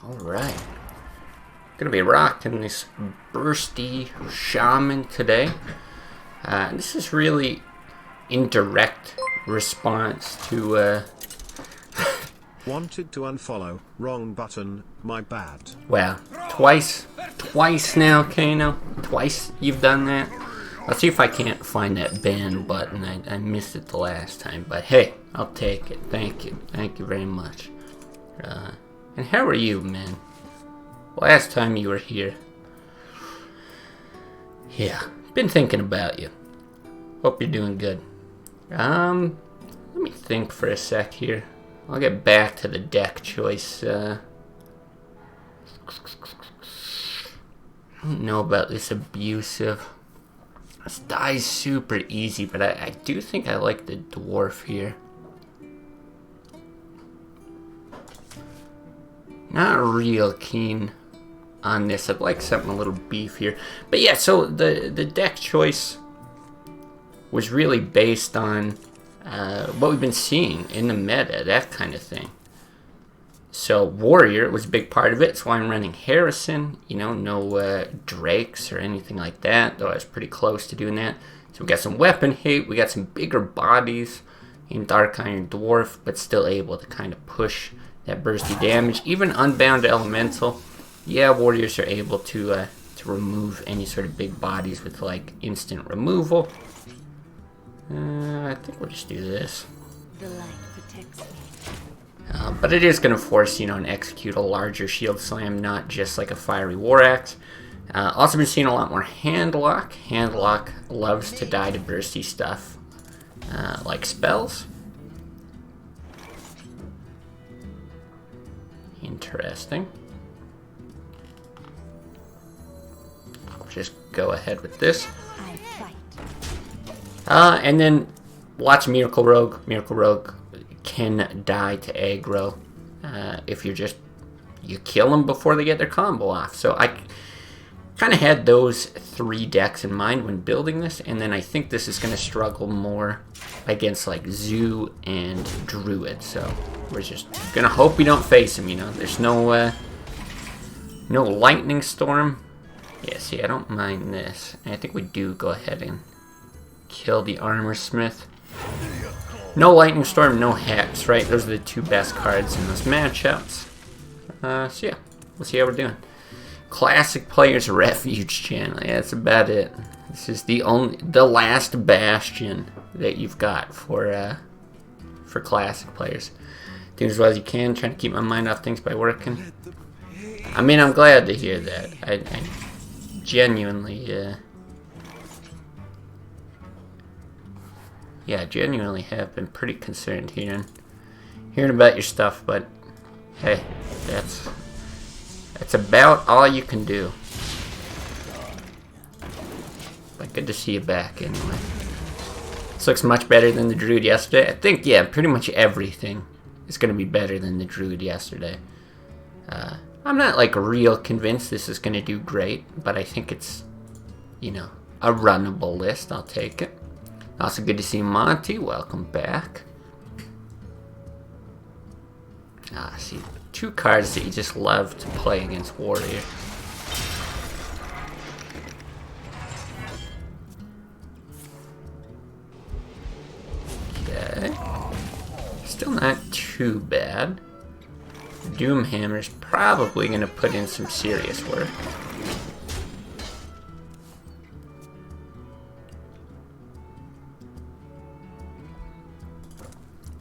Alright. Gonna be rocking this bursty Shaman today. This is really in direct response to, Wanted to unfollow. Wrong button. My bad. well, twice now, Kano. Twice you've done that. Let's see if I can't find that ban button. I missed it the last time, but hey, I'll take it. Thank you very much. And how are you, man? Last time you were here. Yeah, been thinking about you. Hope you're doing good. Let me think for a sec here. I'll get back to the deck choice. I don't know about this abusive. This dies super easy, but I do think I like the dwarf here. Not real keen on this. I'd like something a little beefier. But yeah, so the deck choice was really based on what we've been seeing in the meta, that kind of thing. So Warrior was a big part of it. That's why I'm running Harrison. You know, no Drakes or anything like that, though I was pretty close to doing that. So we got some weapon hate. We got some bigger bodies in Dark Iron Dwarf, but still able to kind of push that bursty damage. Even Unbound Elemental. Yeah, Warriors are able to remove any sort of big bodies with like instant removal. I think we'll just do this. The light protects me. But it is going to force, you know, and execute a larger shield slam, not just like a fiery war axe. Also been seeing a lot more handlock. Handlock loves to die to bursty stuff, like spells. Interesting. I'll just go ahead with this. I fight. And then watch Miracle Rogue. Miracle Rogue can die to aggro if you kill them before they get their combo off. So I kind of had those three decks in mind when building this, and then I think this is going to struggle more against like Zoo and Druid. So we're just going to hope we don't face him, you know. There's no Lightning Storm. Yeah, see, I don't mind this. And I think we do go ahead and kill the Armor Smith. No Lightning Storm, no Hex, right? Those are the two best cards in those matchups. So yeah, we'll see how we're doing. Classic Players Refuge channel. Yeah, that's about it. This is the last bastion that you've got for classic players. Doing as well as you can, trying to keep my mind off things by working. I mean, I'm glad to hear that. I genuinely, genuinely have been pretty concerned hearing about your stuff, but hey, that's about all you can do. But good to see you back anyway. This looks much better than the Druid yesterday. I think, yeah, pretty much everything is going to be better than the Druid yesterday. I'm not like real convinced this is going to do great, but I think it's, you know, a runnable list. I'll take it. Also good to see Monty. Welcome back. See, two cards that you just love to play against Warrior. Okay. Still not too bad. Doomhammer's probably going to put in some serious work.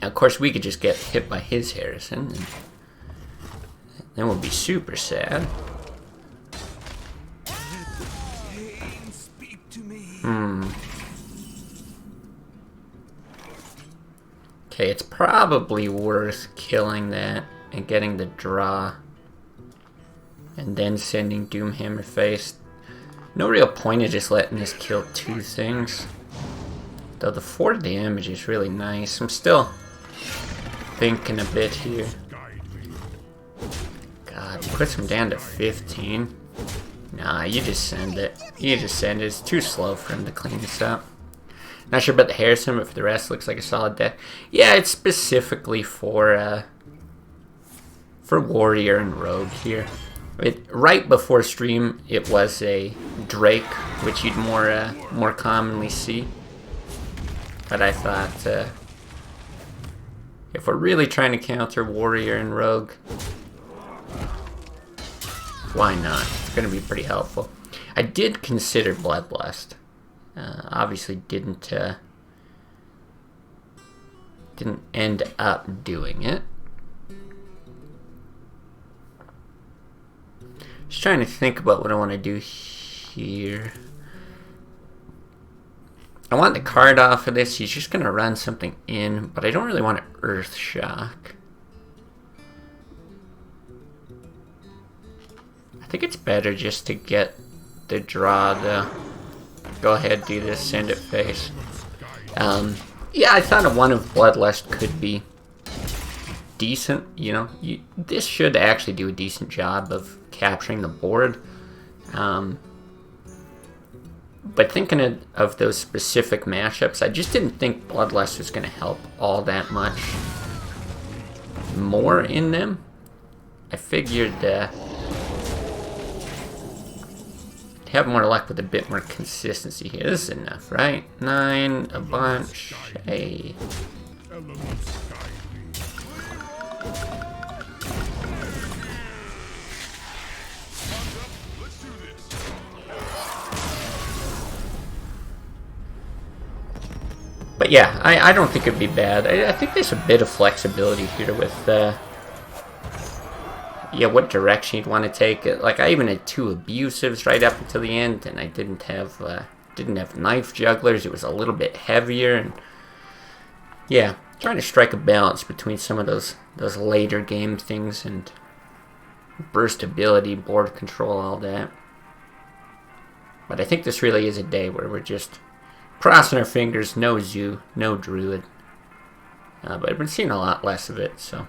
Now, of course, we could just get hit by his Harrison, and then we'll be super sad. Okay, it's probably worth killing that and getting the draw, and then sending Doomhammer face. No real point of just letting this kill two things. Though the 4 damage is really nice. I'm still thinking a bit here. God, puts him down to 15. Nah, you just send it. It's too slow for him to clean this up. Not sure about the Harrison, but for the rest, looks like a solid deck. Yeah, it's specifically for for warrior and rogue here. Right before stream, it was a Drake, which you'd more commonly see. But I thought, if we're really trying to counter warrior and rogue, why not? It's going to be pretty helpful. I did consider Bloodlust. Obviously didn't end up doing it. Just trying to think about what I want to do here. I want the card off of this. He's just going to run something in, but I don't really want to Earth Shock. I think it's better just to get the draw, though. Go ahead, do this, send it face. Yeah, I thought one of Bloodlust could be decent, you know. This should actually do a decent job of capturing the board. But thinking of those specific matchups, I just didn't think Bloodlust was going to help all that much more in them. I figured have more luck with a bit more consistency here. This is enough, right? 9, a bunch, hey. But yeah, I don't think it'd be bad. I think there's a bit of flexibility here with yeah, what direction you'd want to take it. Like, I even had 2 abusives right up until the end, and I didn't have knife jugglers. It was a little bit heavier, and yeah, trying to strike a balance between some of those later game things and burst ability, board control, all that. But I think this really is a day where we're just crossing our fingers. No Zoo, no Druid. But I've been seeing a lot less of it, so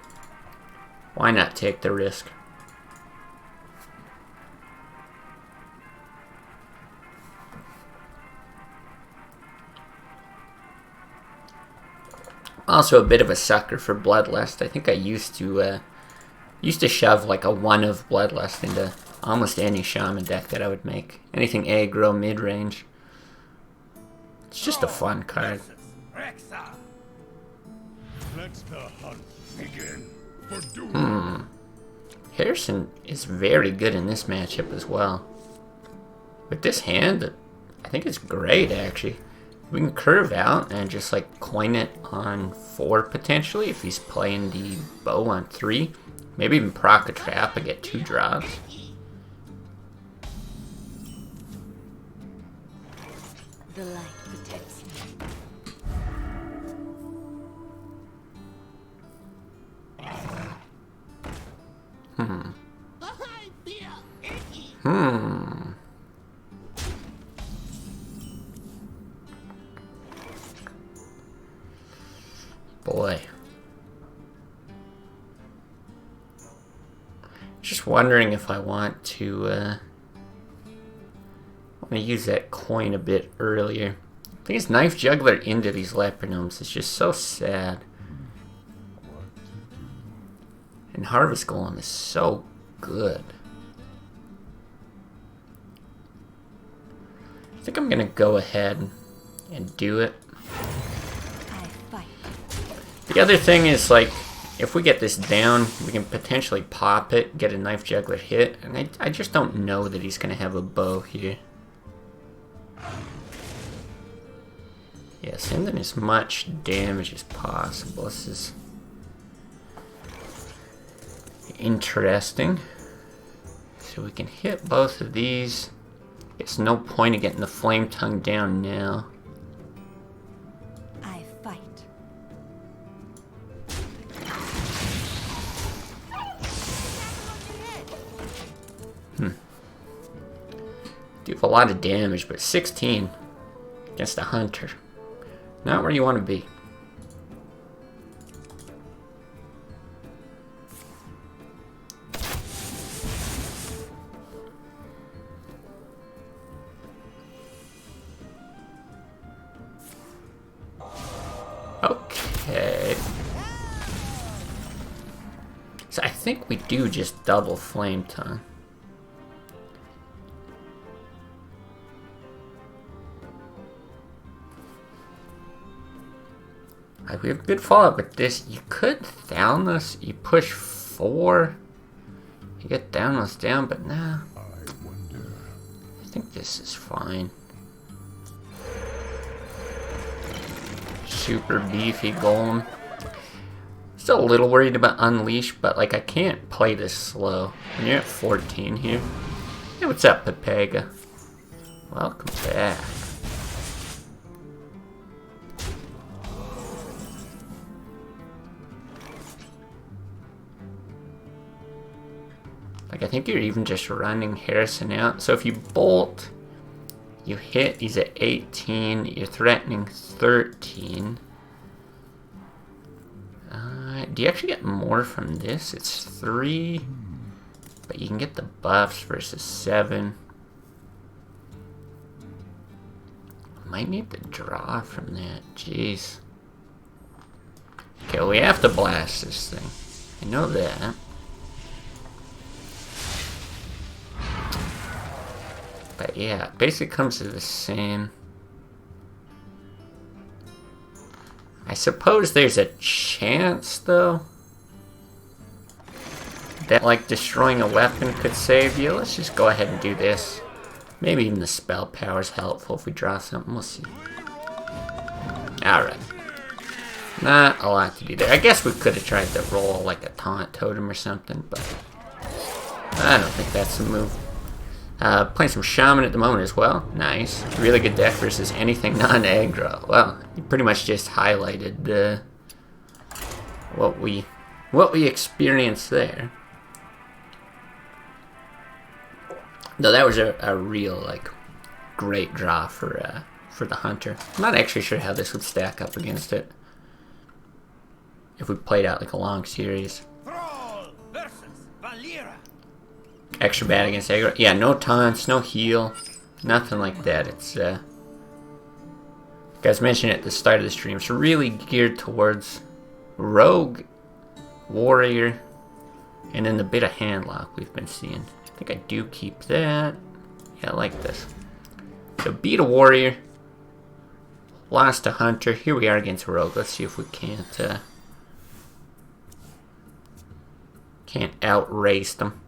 why not take the risk? Also a bit of a sucker for Bloodlust. I think I used to shove like a 1 of Bloodlust into almost any Shaman deck that I would make. Anything aggro, mid-range. It's just a fun card. Let the hunt begin. Harrison is very good in this matchup as well. With this hand, I think it's great actually. We can curve out and just like coin it on 4 potentially if he's playing the bow on 3. Maybe even proc a trap and get 2 drops. The light protects me. Boy. Just wondering if I want to use that coin a bit earlier. I think his Knife Juggler into these Leprinomes is just so sad. And Harvest Golem is so good. I think I'm gonna go ahead and do it. I fight. The other thing is, like, if we get this down, we can potentially pop it, get a Knife Juggler hit, and I just don't know that he's gonna have a bow here. Yeah, sending as much damage as possible. This is interesting. So we can hit both of these. It's no point in getting the Flame Tongue down now. I fight. Do a lot of damage, but 16 against a Hunter. Not where you want to be. Okay. So I think we do just double Flame Tongue. We have good follow-up with this. You could Thalnos. You push 4. You get Thalnos down, but nah. I think this is fine. Super beefy golem. Still a little worried about Unleash, but like I can't play this slow. And you're at 14 here. Hey, what's up, Pepega? Welcome back. Like I think you're even just running Harrison out. So if you bolt, you hit, he's at 18, you're threatening 13. Do you actually get more from this? It's 3, but you can get the buffs versus 7. Might need to draw from that, jeez. Okay, well, we have to blast this thing. I know that. But yeah, it basically comes to the same. I suppose there's a chance, though, that like destroying a weapon could save you. Let's just go ahead and do this. Maybe even the spell power is helpful if we draw something. We'll see. Alright. Not a lot to do there. I guess we could have tried to roll like a taunt totem or something, but I don't think that's the move. Playing some Shaman at the moment as well. Nice. Really good deck versus anything non-aggro. Well, you pretty much just highlighted what we experienced there. Though that was a real like great draw for the Hunter. I'm not actually sure how this would stack up against it if we played out like a long series. Extra bad against aggro. Yeah, no taunts, no heal, nothing like that. It's guys mentioned at the start of the stream, it's really geared towards rogue, warrior, and then the bit of handlock we've been seeing. I think I do keep that. Yeah, I like this. So beat a warrior, lost a hunter. Here we are against rogue. Let's see if we can't outrace them.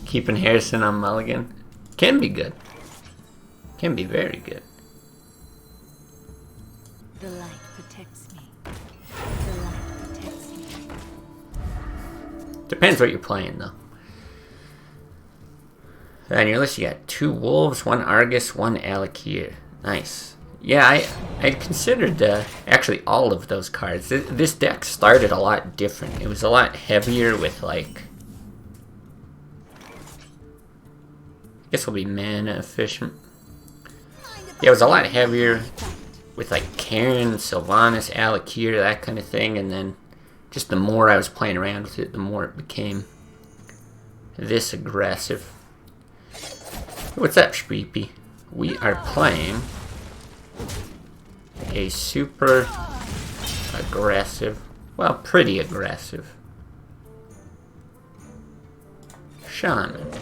Keeping Harrison on mulligan can be good. Can be very good. The light protects me. The light protects me. Depends what you're playing, though. On your list, you got 2 wolves, 1 Argus, 1 Alakir. Nice. Yeah, I'd considered actually all of those cards. This deck started a lot different. It was a lot heavier with like. I guess it'll be mana efficient. Yeah, it was a lot heavier with like Karen, Sylvanas, Alakir, that kind of thing, and then just the more I was playing around with it, the more it became this aggressive. What's up, Shpeepy? We are playing a super aggressive, well, pretty aggressive Shaman.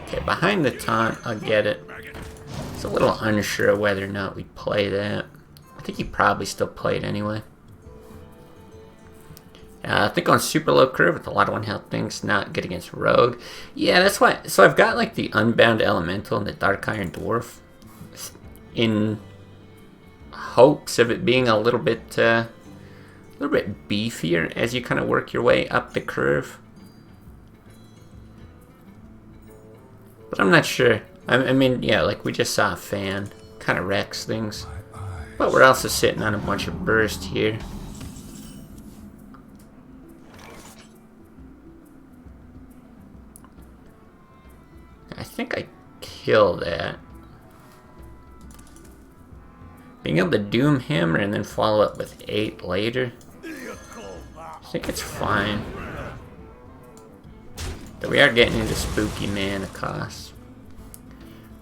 Okay, behind the taunt, I'll get it. It's a little unsure whether or not we play that. I think he probably still played anyway. I think on super low curve with a lot of 1 health things, not good against rogue. Yeah, that's why. So I've got like the Unbound Elemental and the Dark Iron Dwarf in hopes of it being a little bit beefier as you kind of work your way up the curve. But I'm not sure. I mean, yeah, like we just saw a fan. Kind of wrecks things. But we're also sitting on a bunch of burst here. I think I kill that. Being able to Doom Hammer and then follow up with 8 later. I think it's fine. But we are getting into spooky mana costs.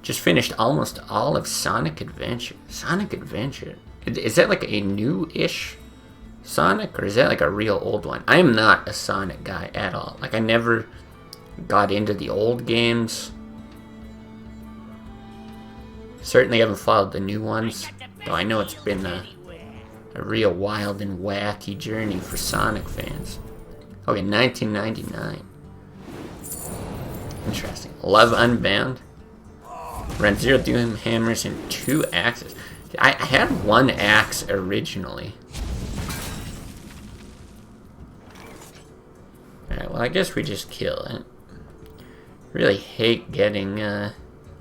Just finished almost all of Sonic Adventure. Sonic Adventure? Is that like a new-ish Sonic, or is that like a real old one? I am not a Sonic guy at all. Like, I never got into the old games. Certainly haven't followed the new ones, though I know it's been a real wild and wacky journey for Sonic fans. Okay, 1999. Interesting. Love Unbound. Ran 0 Doom Hammers and 2 axes. I had 1 axe originally. Alright, well I guess we just kill it. Really hate getting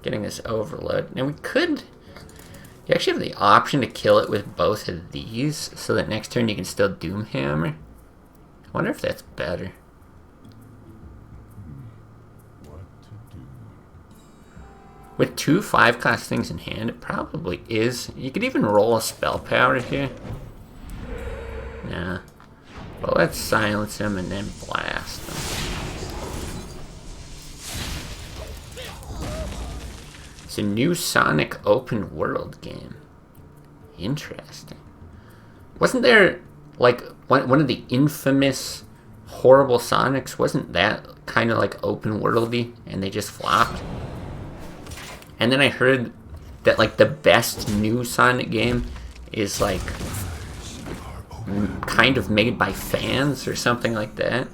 this overload. Now we could... You actually have the option to kill it with both of these, so that next turn you can still Doom Hammer. I wonder if that's better. With 2 5-cost things in hand, it probably is. You could even roll a spell power here. Nah. Well, let's silence him and then blast him. It's a new Sonic open world game. Interesting. Wasn't there, like, one of the infamous horrible Sonics? Wasn't that kind of like open worldy and they just flopped? And then I heard that, like, the best new Sonic game is, like, kind of made by fans or something like that.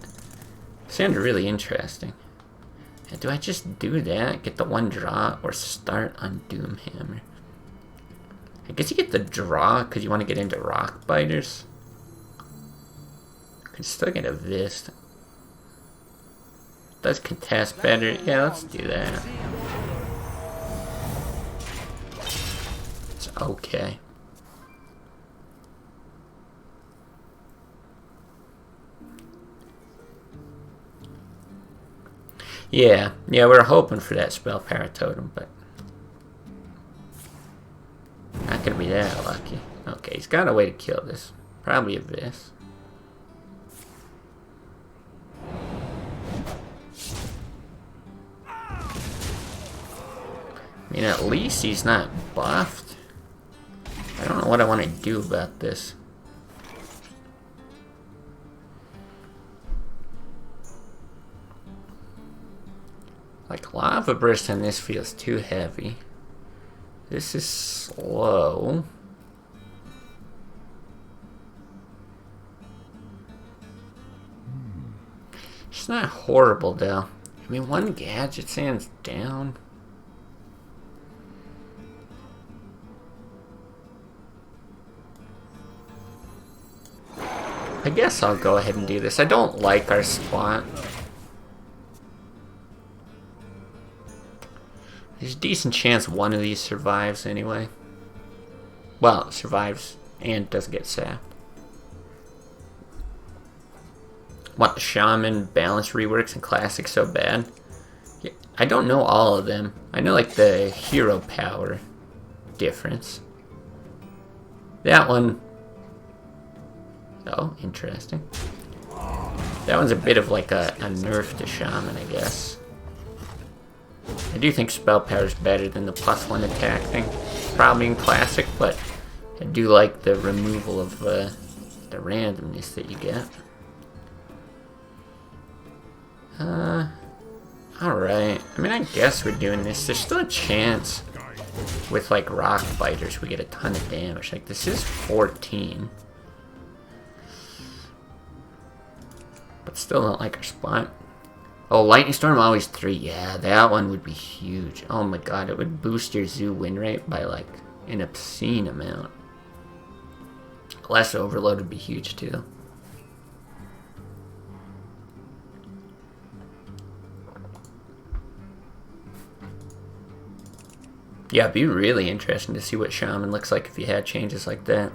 Sounded really interesting. And do I just do that? Get the 1 draw or start on Doom Hammer? I guess you get the draw because you want to get into Rock Biters. Could still get a Vist. Does contest better? Yeah, let's do that. It's okay. Yeah, we were hoping for that spell power totem, but not gonna be that lucky. Okay, he's got a way to kill this. Probably a Vis. I mean, at least he's not buffed. I don't know what I want to do about this. Like, Lava Burst on this feels too heavy. This is slow. It's not horrible, though. I mean, 1 gadget stands down. I guess I'll go ahead and do this. I don't like our spot. There's a decent chance one of these survives anyway. Well, survives and doesn't get sapped. Want the Shaman balance reworks and classic so bad? Yeah, I don't know all of them. I know like the hero power difference. That one... Oh, interesting. That one's a bit of like a nerf to Shaman, I guess. I do think spell power is better than the +1 attack thing. Probably in classic, but I do like the removal of the randomness that you get. Alright. I mean, I guess we're doing this. There's still a chance with like Rock Biters we get a ton of damage. Like, this is 14. But still don't like our spot. Oh, Lightning Storm always 3. Yeah, that one would be huge. Oh my god, it would boost your zoo win rate by like an obscene amount. Less overload would be huge too. Yeah, it'd be really interesting to see what Shaman looks like if you had changes like that.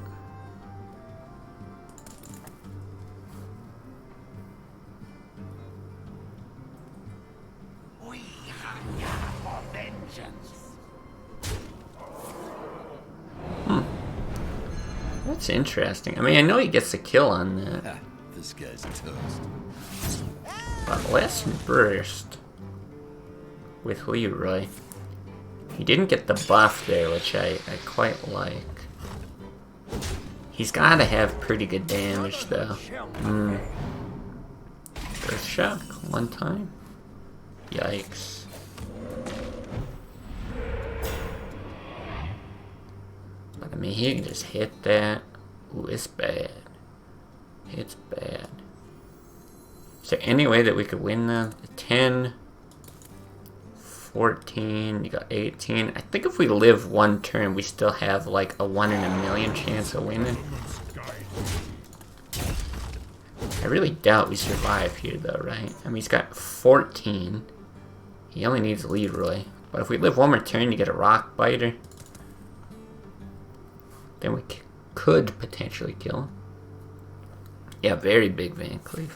That's interesting. I mean, I know he gets a kill on that. This guy's toast. But less burst with Leroy. He didn't get the buff there, which I quite like. He's gotta have pretty good damage though. Earth shock one time. Yikes. But I mean, he can just hit that. Ooh, it's bad. It's bad. Is there any way that we could win that? 10, 14, you got 18. I think if we live one turn, we still have like a 1 in a million chance of winning. I really doubt we survive here though, right? I mean, he's got 14. He only needs Leroy. But if we live one more turn, you get a rock biter. Then we could potentially kill him. Yeah, very big Van Cleef.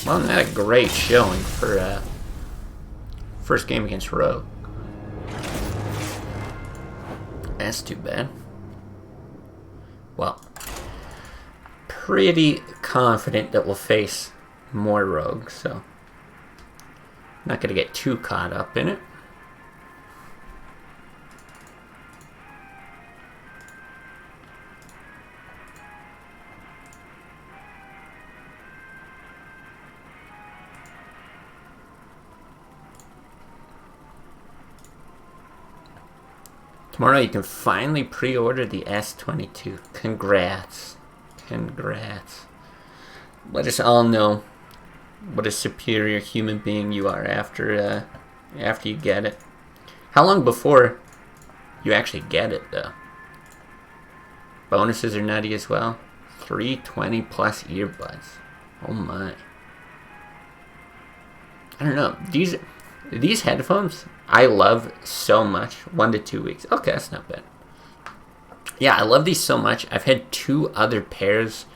Well, not a great showing for first game against Rogue. That's too bad. Well, pretty confident that we'll face more Rogue, so not gonna get too caught up in it. Tomorrow you can finally pre-order the S22. Congrats. Congrats. Let us all know what a superior human being you are after you get it. How long before you actually get it though? Bonuses are nutty as well. 320 plus earbuds. Oh my. I don't know. These headphones I love so much. 1 to 2 weeks. Okay, that's not bad. Yeah, I love these so much. I've had 2 other pairs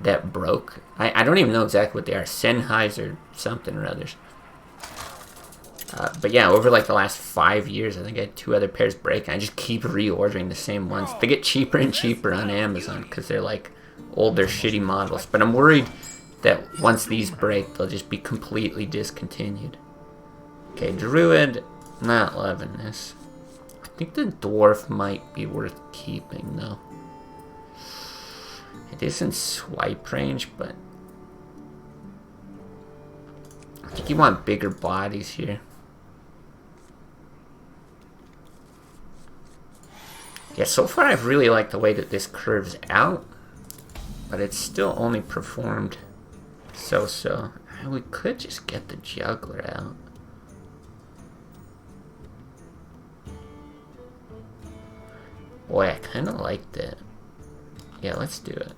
that broke. I don't even know exactly what they are. Sennheiser something or others. But yeah, over like the last 5 years, I think I had 2 other pairs break. And I just keep reordering the same ones. They get cheaper and cheaper on Amazon because they're like older, shitty models. But I'm worried that once these break, they'll just be completely discontinued. Okay, Druid, not loving this. I think the Dwarf might be worth keeping though. It is in swipe range, but I think you want bigger bodies here. Yeah, so far I've really liked the way that this curves out, but it's still only performed so-so. We could just get the Juggler out. Boy, I kind of like that. Yeah, let's do it.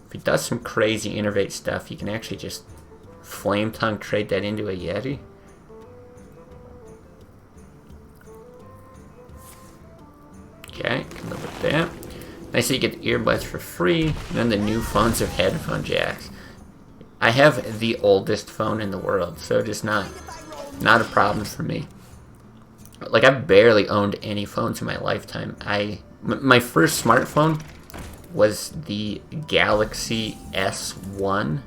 If he does some crazy innervate stuff, you can actually just Flame Tongue trade that into a Yeti. Okay, can live with that. Nice that you get the earbuds for free, and then the new phones have headphone jacks. I have the oldest phone in the world, so just not a problem for me. Like, I've barely owned any phones in my lifetime. My first smartphone was the Galaxy S1.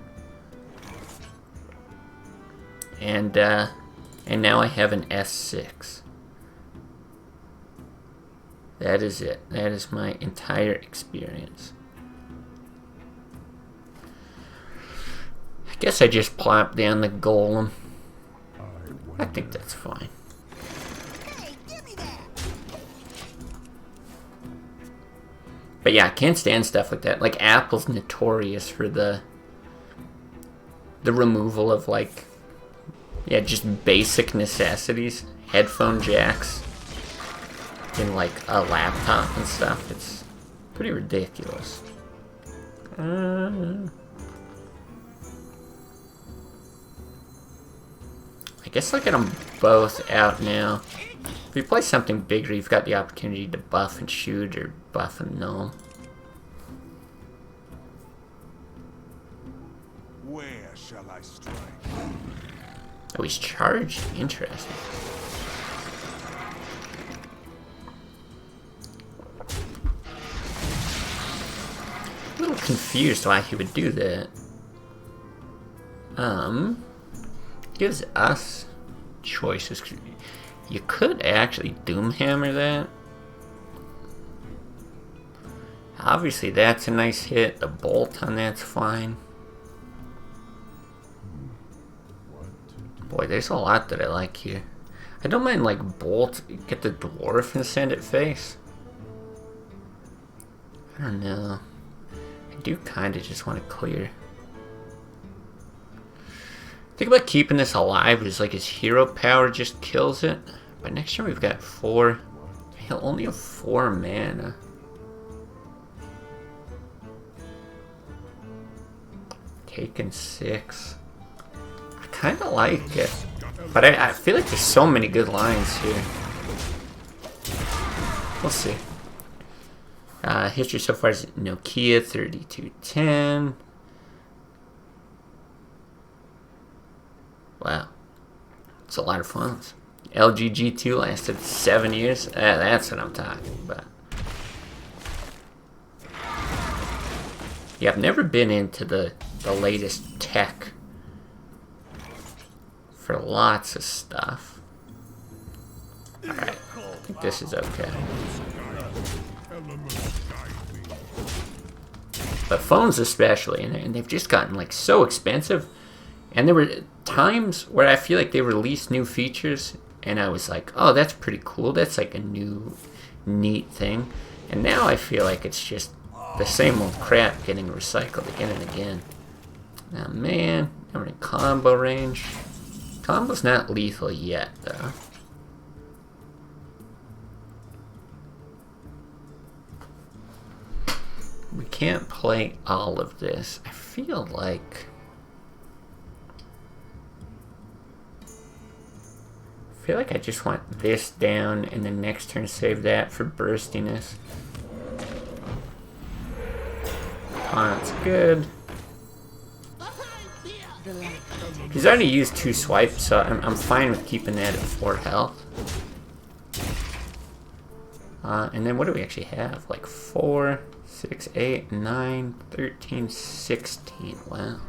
And now I have an S6. That is it. That is my entire experience. I guess I just plopped down the Golem. I think that's fine. But yeah, I can't stand stuff like that. Like, Apple's notorious for the removal of, like, yeah, just basic necessities. Headphone jacks in, like, a laptop and stuff. It's pretty ridiculous. I guess I'll get them both out now. If you play something bigger, you've got the opportunity to buff and shoot or buff and gnome. Where shall I strike? Oh, he's charged? Interesting. confused why he would do that. Gives us choices. You could actually Doomhammer that. Obviously, that's a nice hit. The bolt on that's fine. Boy, there's a lot that I like here. I don't mind like bolt. Get the dwarf and send it face. I don't know. I do kind of just want to clear. Think about keeping this alive is like his hero power just kills it. But next turn we've got 4. He'll only have 4 mana. Taking 6. I kind of like it. But I feel like there's so many good lines here. We'll see. History so far is Nokia 3210. Wow. It's a lot of phones. LG G2 lasted 7 years. That's what I'm talking about. Yeah, I've never been into the latest tech for lots of stuff. Alright, I think this is okay. But phones especially, and they've just gotten like so expensive. And there were times where I feel like they released new features and I was like, oh, that's pretty cool. That's like a new, neat thing. And now I feel like it's just the same old crap getting recycled again and again. Now, man, I'm in combo range. Combo's not lethal yet, though. We can't play all of this. I feel like... I just want this down and then next turn save that for burstiness. That's good. He's already used 2 swipes, so I'm fine with keeping that at 4 health. And then what do we actually have? Like 4, 6, 8, 9, 13, 16. Wow.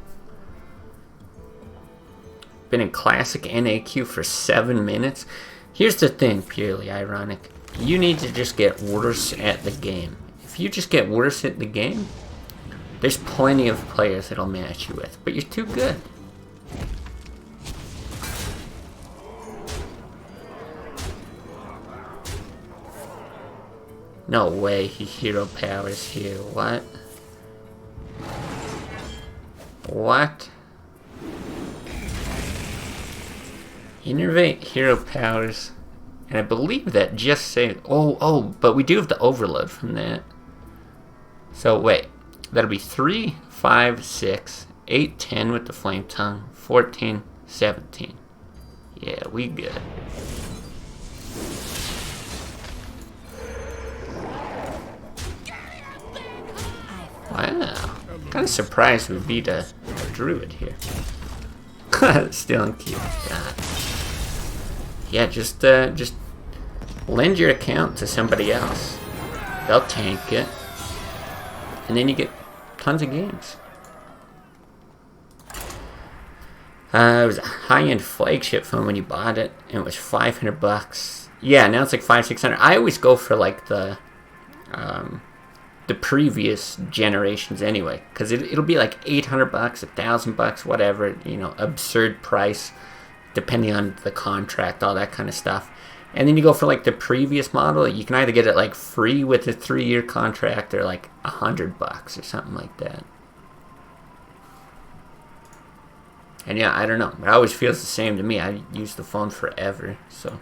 Been in classic NAQ for 7 minutes. Here's the thing, purely ironic. You need to just get worse at the game. If you just get worse at the game, there's plenty of players that'll match you with, but you're too good. No way he hero powers here. What? What? Innervate hero powers. And I believe that just saved... Oh, but we do have the overload from that. So wait. That'll be 3, 5, 6, 8, 10 with the flame tongue, 14, 17. Yeah, we good. Wow. Kind of surprised we beat a druid here. Still in queue. God. Yeah, just lend your account to somebody else. They'll tank it. And then you get tons of games. It was a high-end flagship phone when you bought it, and it was $500. Yeah, now it's like $500-600. I always go for like the previous generations anyway, because it'll be like $800, $1,000, whatever, you know, absurd price, depending on the contract, all that kind of stuff. And then you go for like the previous model. You can either get it like free with a 3-year contract or like $100 or something like that. And yeah, I don't know. It always feels the same to me. I use the phone forever, so.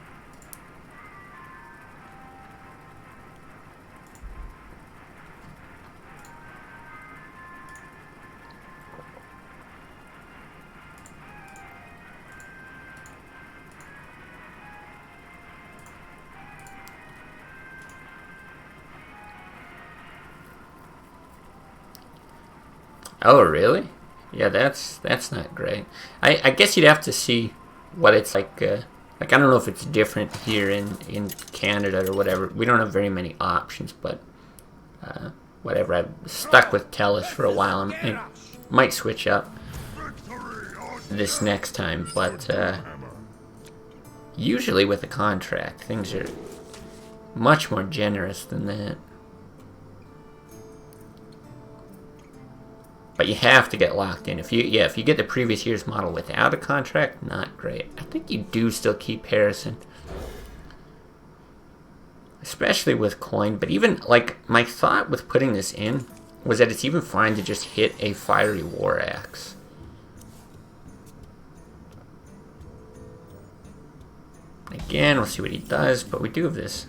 Oh, really? Yeah, that's not great. I guess you'd have to see what it's like. I don't know if it's different here in Canada or whatever. We don't have very many options, but whatever. I've stuck with Tellus for a while. I might switch up this next time, but usually with a contract, things are much more generous than that. But you have to get locked in. If you get the previous year's model without a contract, not great. I think you do still keep Harrison, especially with coin. But even like my thought with putting this in was that it's even fine to just hit a fiery war axe. Again, we'll see what he does, but we do have this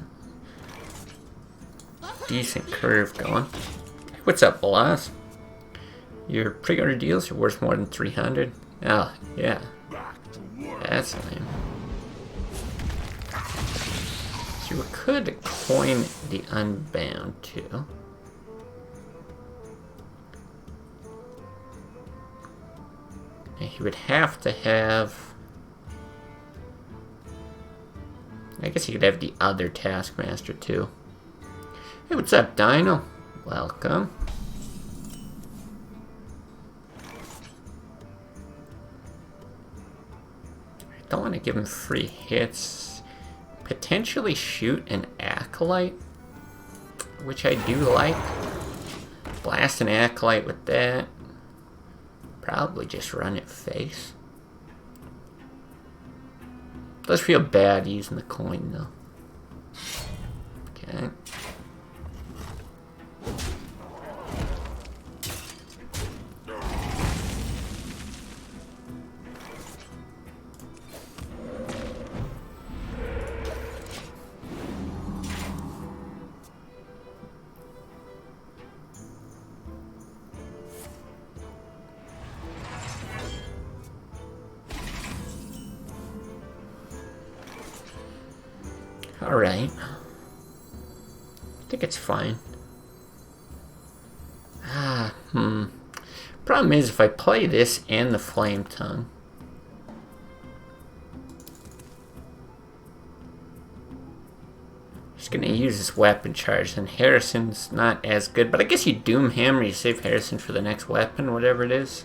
decent curve going. What's up, boss? Your pre-order deals are worth more than 300. Oh, yeah. That's lame. So we could coin the Unbound too. And he would have to have... I guess he could have the other Taskmaster too. Hey, what's up, Dino? Welcome. I don't want to give him free hits. Potentially shoot an Acolyte, which I do like. Blast an Acolyte with that. Probably just run it face. Does feel bad using the coin though. Okay. Alright. I think it's fine. Problem is, if I play this and the Flame Tongue, just gonna use this weapon charge, and Harrison's not as good, but I guess you Doom Hammer, you save Harrison for the next weapon, whatever it is.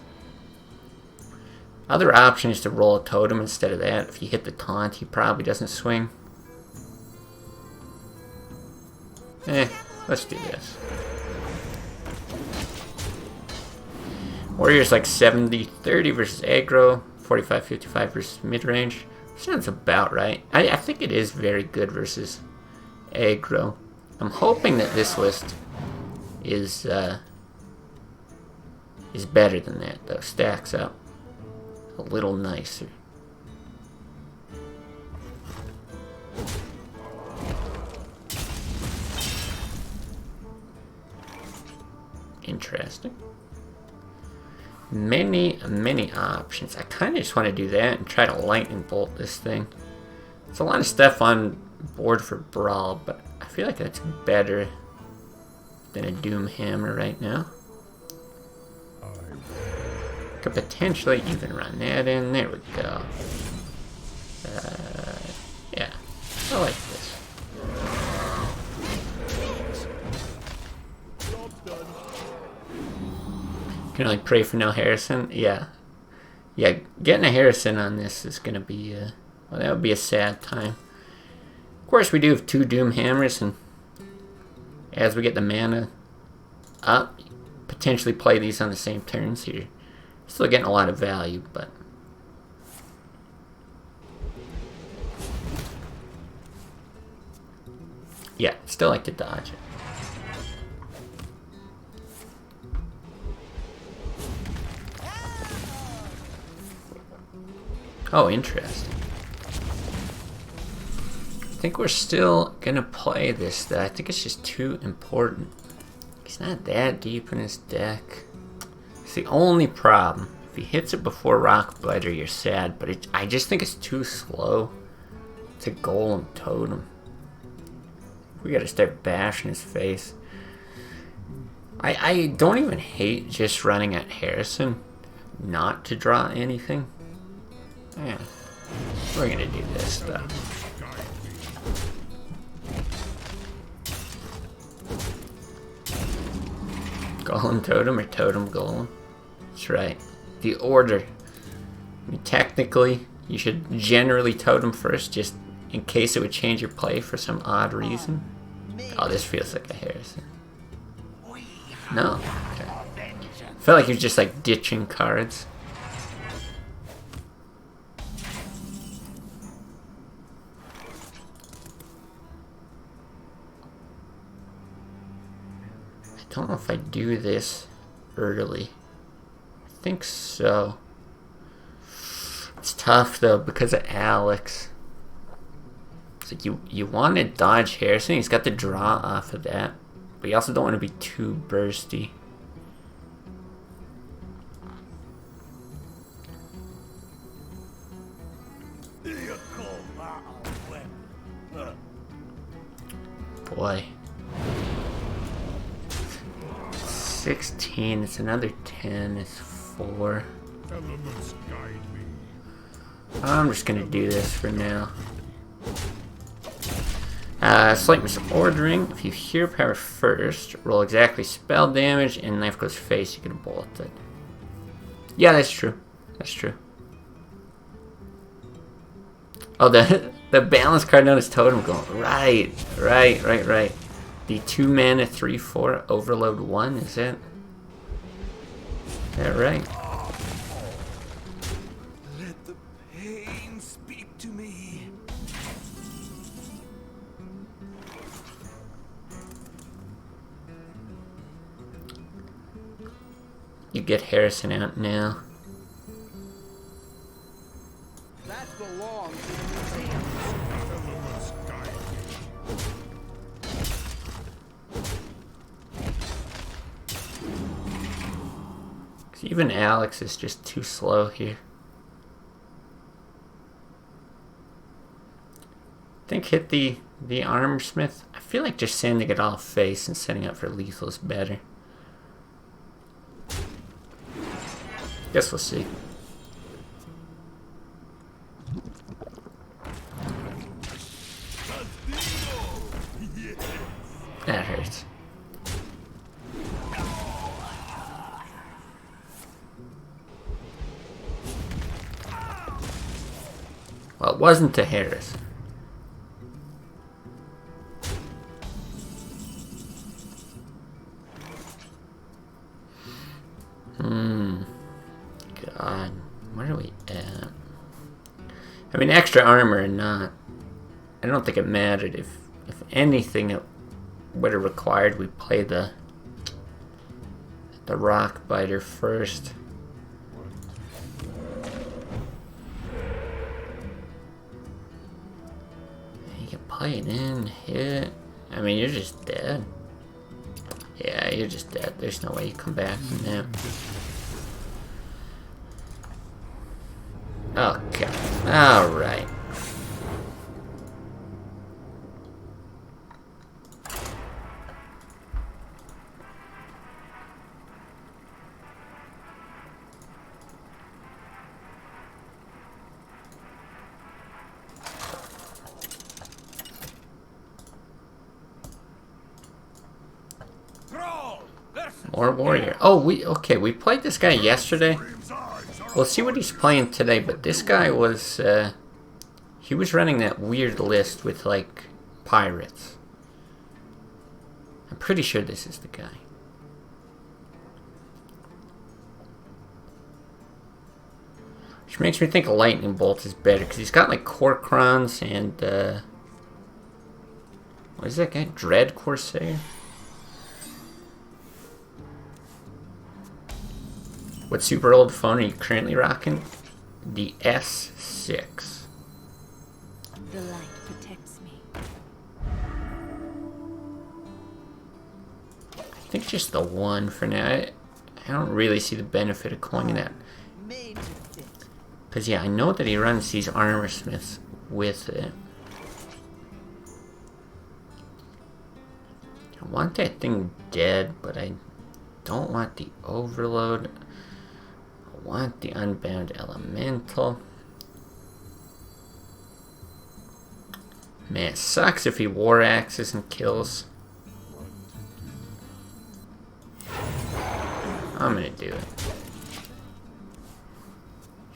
Other option is to roll a totem instead of that. If you hit the taunt, he probably doesn't swing. Let's do this. Warrior's like 70-30 versus aggro, 45-55 versus mid-range. Sounds about right. I think it is very good versus aggro. I'm hoping that this list is better than that though. Stacks up a little nicer. Interesting. Many options. I kind of just want to do that and try to lightning bolt this thing. There's a lot of stuff on board for Brawl, but I feel like that's better than a Doom Hammer right now. Could potentially even run that in. There we go. Yeah, I like this. Can I like pray for no Harrison? Yeah. Yeah, getting a Harrison on this is gonna be well, that would be a sad time. Of course we do have 2 Doom Hammers, and as we get the mana up, potentially play these on the same turns here. Still getting a lot of value, but yeah, still like to dodge it. Oh, interesting. I think we're still gonna play this though. I think it's just too important. He's not that deep in his deck. It's the only problem. If he hits it before Rock Blighter, you're sad, but I just think it's too slow to Golem Totem. We gotta start bashing his face. I don't even hate just running at Harrison not to draw anything. Yeah, we're gonna do this stuff. Golem totem or totem golem? That's right. The order. I mean, technically, you should generally totem first, just in case it would change your play for some odd reason. Oh, this feels like a Harrison. No? Okay. I felt like he was just like ditching cards. I don't know if I do this early. I think so. It's tough though because of Alex. It's like you want to dodge Harrison. He's got the draw off of that, but you also don't want to be too bursty. Boy. 16, it's another 10, it's 4. Elements guide me. I'm just gonna do this for now. Slight misordering. If you hear power first, roll exactly spell damage, and knife goes face, you get a bullet. Yeah, that's true. That's true. Oh, the balance card known as Totem Golem. Right. The 2 mana 3/4 overload 1, is that right? Let the pain speak to me. You get Harrison out now. That belongs to the museum. Elements guide me. Even Alex is just too slow here. I think hit the armor smith. I feel like just sending it off face and setting up for lethal is better. Guess we'll see. That hurts. Well, it wasn't to Harris. God. Where are we at? I mean, extra armor or not, I don't think it mattered. If anything, it would have required we play the rock biter first. You can play it in, hit. I mean, you're just dead. Yeah, you're just dead. There's no way you come back from that. Okay. Alright. More warrior. Oh, we played this guy yesterday. We'll see what he's playing today, but this guy was, he was running that weird list with, like, pirates. I'm pretty sure this is the guy. Which makes me think a lightning bolt is better, because he's got, like, Corcrons and, what is that guy? Dread Corsair? What super old phone are you currently rocking? The S6. The light protects me. I think just the one for now. I don't really see the benefit of coining that. Made to fit. Because, yeah, I know that he runs these armor smiths with it. I want that thing dead, but I don't want the overload. I want the unbound elemental. Man, it sucks if he war axes and kills. I'm gonna do it.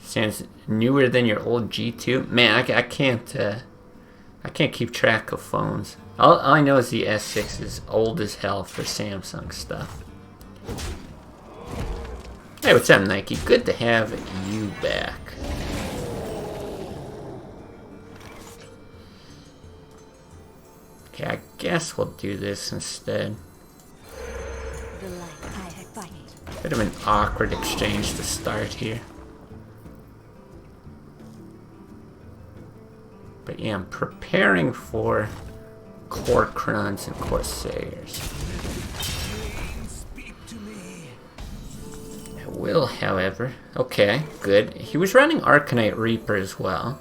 Sounds newer than your old G2. Man, I can't keep track of phones. All I know is the S6 is old as hell for Samsung stuff. Hey, what's up, Nike? Good to have you back. Okay, I guess we'll do this instead. The light I fight. Bit of an awkward exchange to start here. But yeah, I'm preparing for Corcrons and Corsairs. Speak to me. I will, however. Okay, good. He was running Arcanite Reaper as well.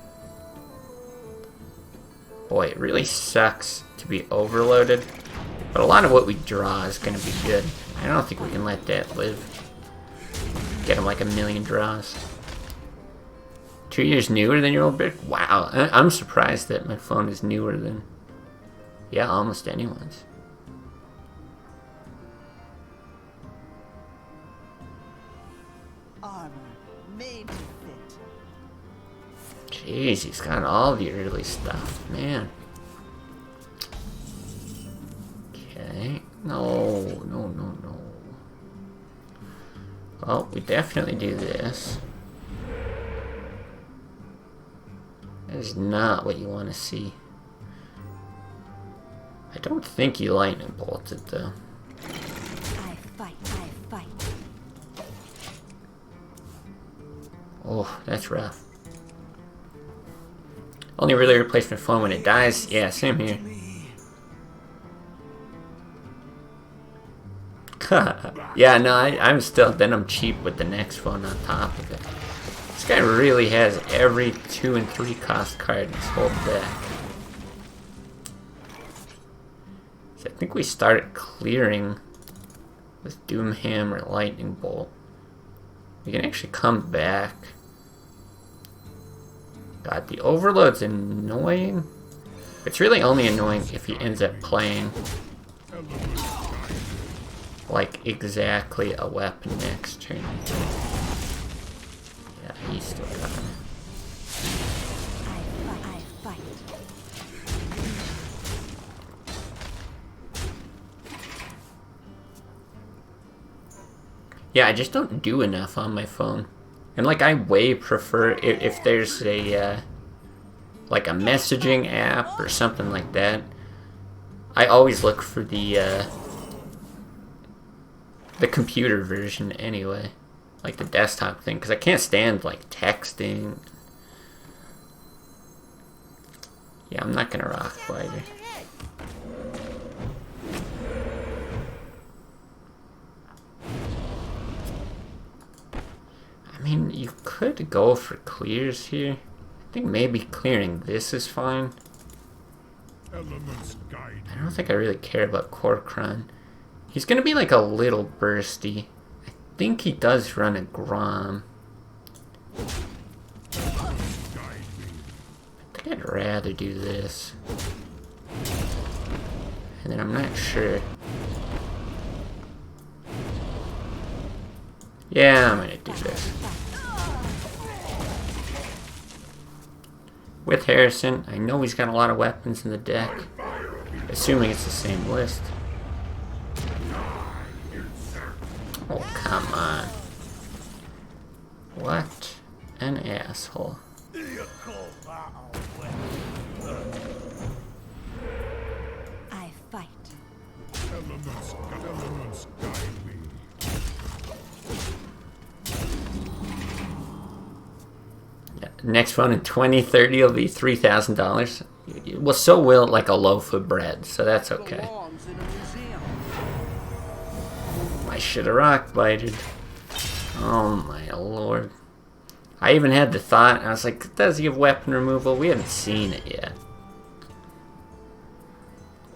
Boy, it really sucks to be overloaded. But a lot of what we draw is going to be good. I don't think we can let that live. Get him like 1,000,000 draws. 2 years newer than your old brick? Wow, I'm surprised that my phone is newer than, yeah, almost anyone's. Armor made to fit. Jeez, he's got all the early stuff, man. Okay, no. Well, we definitely do this. That is not what you want to see. I don't think he lightning bolted though. I fight. Oh, that's rough. Only really replace my phone when it dies. Yeah, same here. Yeah, no, I'm cheap with the next phone on top of it. This guy really has every 2 and 3 cost card in his whole deck. So I think we started clearing with Doomhammer, Lightning Bolt. We can actually come back. God, the Overload's annoying. It's really only annoying if he ends up playing like exactly a weapon next turn. Yeah, he's still got it. I fight. Yeah, I just don't do enough on my phone. And like, I way prefer if there's a like a messaging app or something like that. I always look for the computer version anyway, like the desktop thing, because I can't stand like texting. Yeah, I'm not gonna rock Blighter. I mean, you could go for clears here. I think maybe clearing this is fine. Elements guide. I don't think I really care about Corcron. He's gonna be like a little bursty. I think he does run a Grom. I think I'd rather do this. And then I'm not sure. Yeah, I'm gonna do this. With Harrison, I know he's got a lot of weapons in the deck. Assuming it's the same list. Oh, come on. What an asshole. I fight. Elements guide me. Yeah, next phone in 2030 will be $3,000. Well, so will like a loaf of bread, so that's okay. Belongs in a museum. I should have rock blighted. Oh my lord. I even had the thought, I was like, does he have weapon removal? We haven't seen it yet.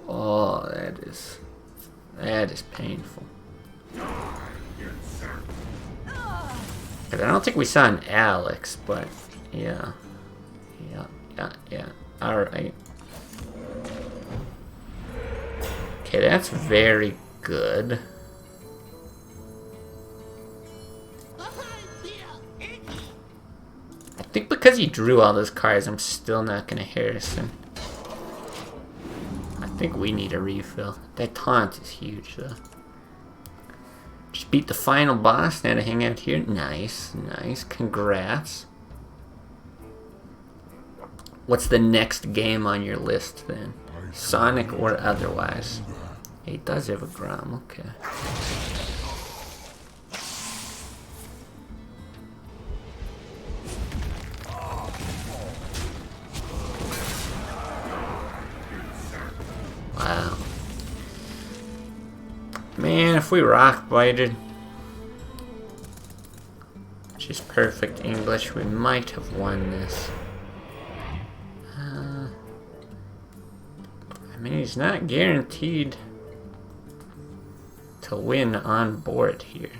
Oh, that is painful. Because I don't think we saw an Alex, but yeah. Alright. Okay, that's very good. I think because he drew all those cards, I'm still not going to Harrison. I think we need a refill. That taunt is huge, though. Just beat the final boss. Now to hang out here. Nice, nice. Congrats. What's the next game on your list, then? Sonic or otherwise? He does have a Grom, okay. Wow. Man, if we rock bited, which is perfect English, we might have won this. I mean, he's not guaranteed to win on board here.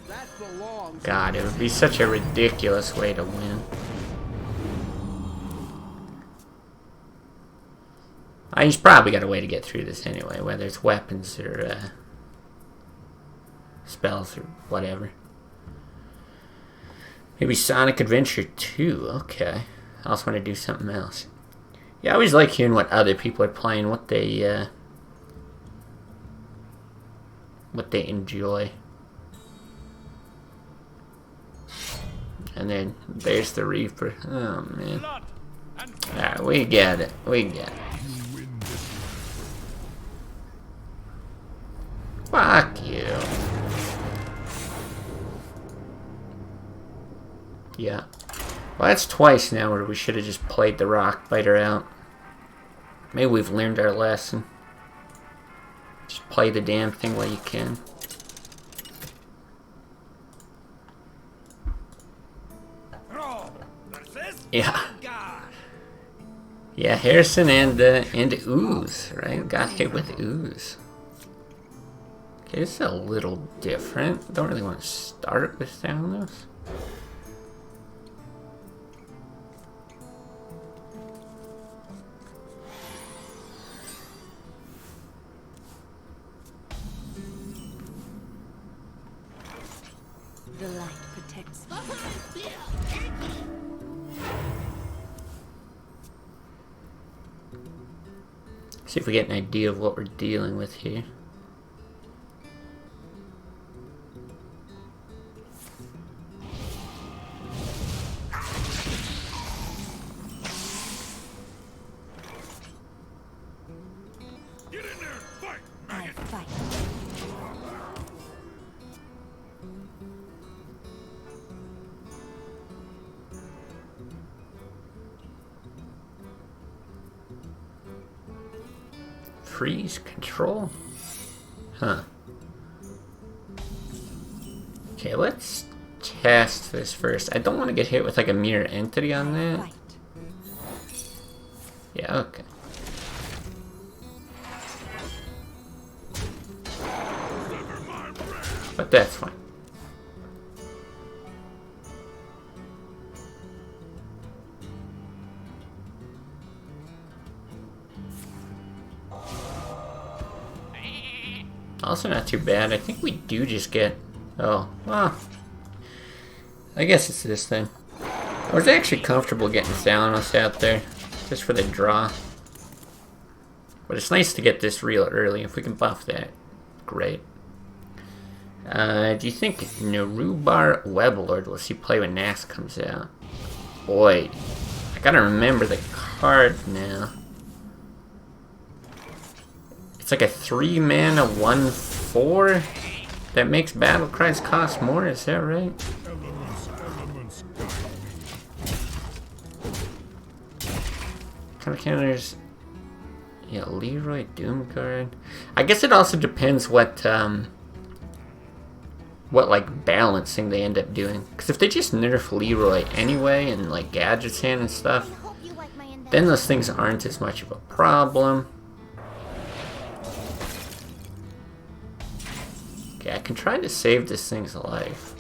That belongs. God, it would be such a ridiculous way to win. He's probably got a way to get through this anyway, whether it's weapons or spells or whatever. Maybe Sonic Adventure 2, okay. I also want to do something else. Yeah, I always like hearing what other people are playing, what they enjoy. And then there's the Reaper. Oh man. Alright, we get it. We get it. Fuck you. Yeah. Well, that's twice now where we should have just played the rock biter out. Maybe we've learned our lesson. Just play the damn thing while you can. Yeah. Yeah, Harrison and Ooze, right? Got hit with Ooze. Okay, this is a little different. Don't really want to start with Thanos. The light protects me. See if we get an idea of what we're dealing with here. Get in there and fight! I fight. Freeze control? Huh. Okay, let's test this first. I don't want to get hit with like a mirror entity on that. Fight. Yeah, okay. But that's fine. Also not too bad. I think we do just get... Oh, well. I guess it's this thing. I was actually comfortable getting Thanos out there. Just for the draw. But it's nice to get this real early. If we can buff that, great. Do you think Narubar Weblord will see play when Nax comes out? Boy, I gotta remember the card now. It's like a 3-mana 1/4 that makes battle cries cost more, is that right? Elements guide me. Kind of counters. Yeah, Leroy Doomguard. I guess it also depends what like balancing they end up doing. Because if they just nerf Leroy anyway and like Gadget's Hand and stuff, then those things aren't as much of a problem. Okay, I can try to save this thing's life.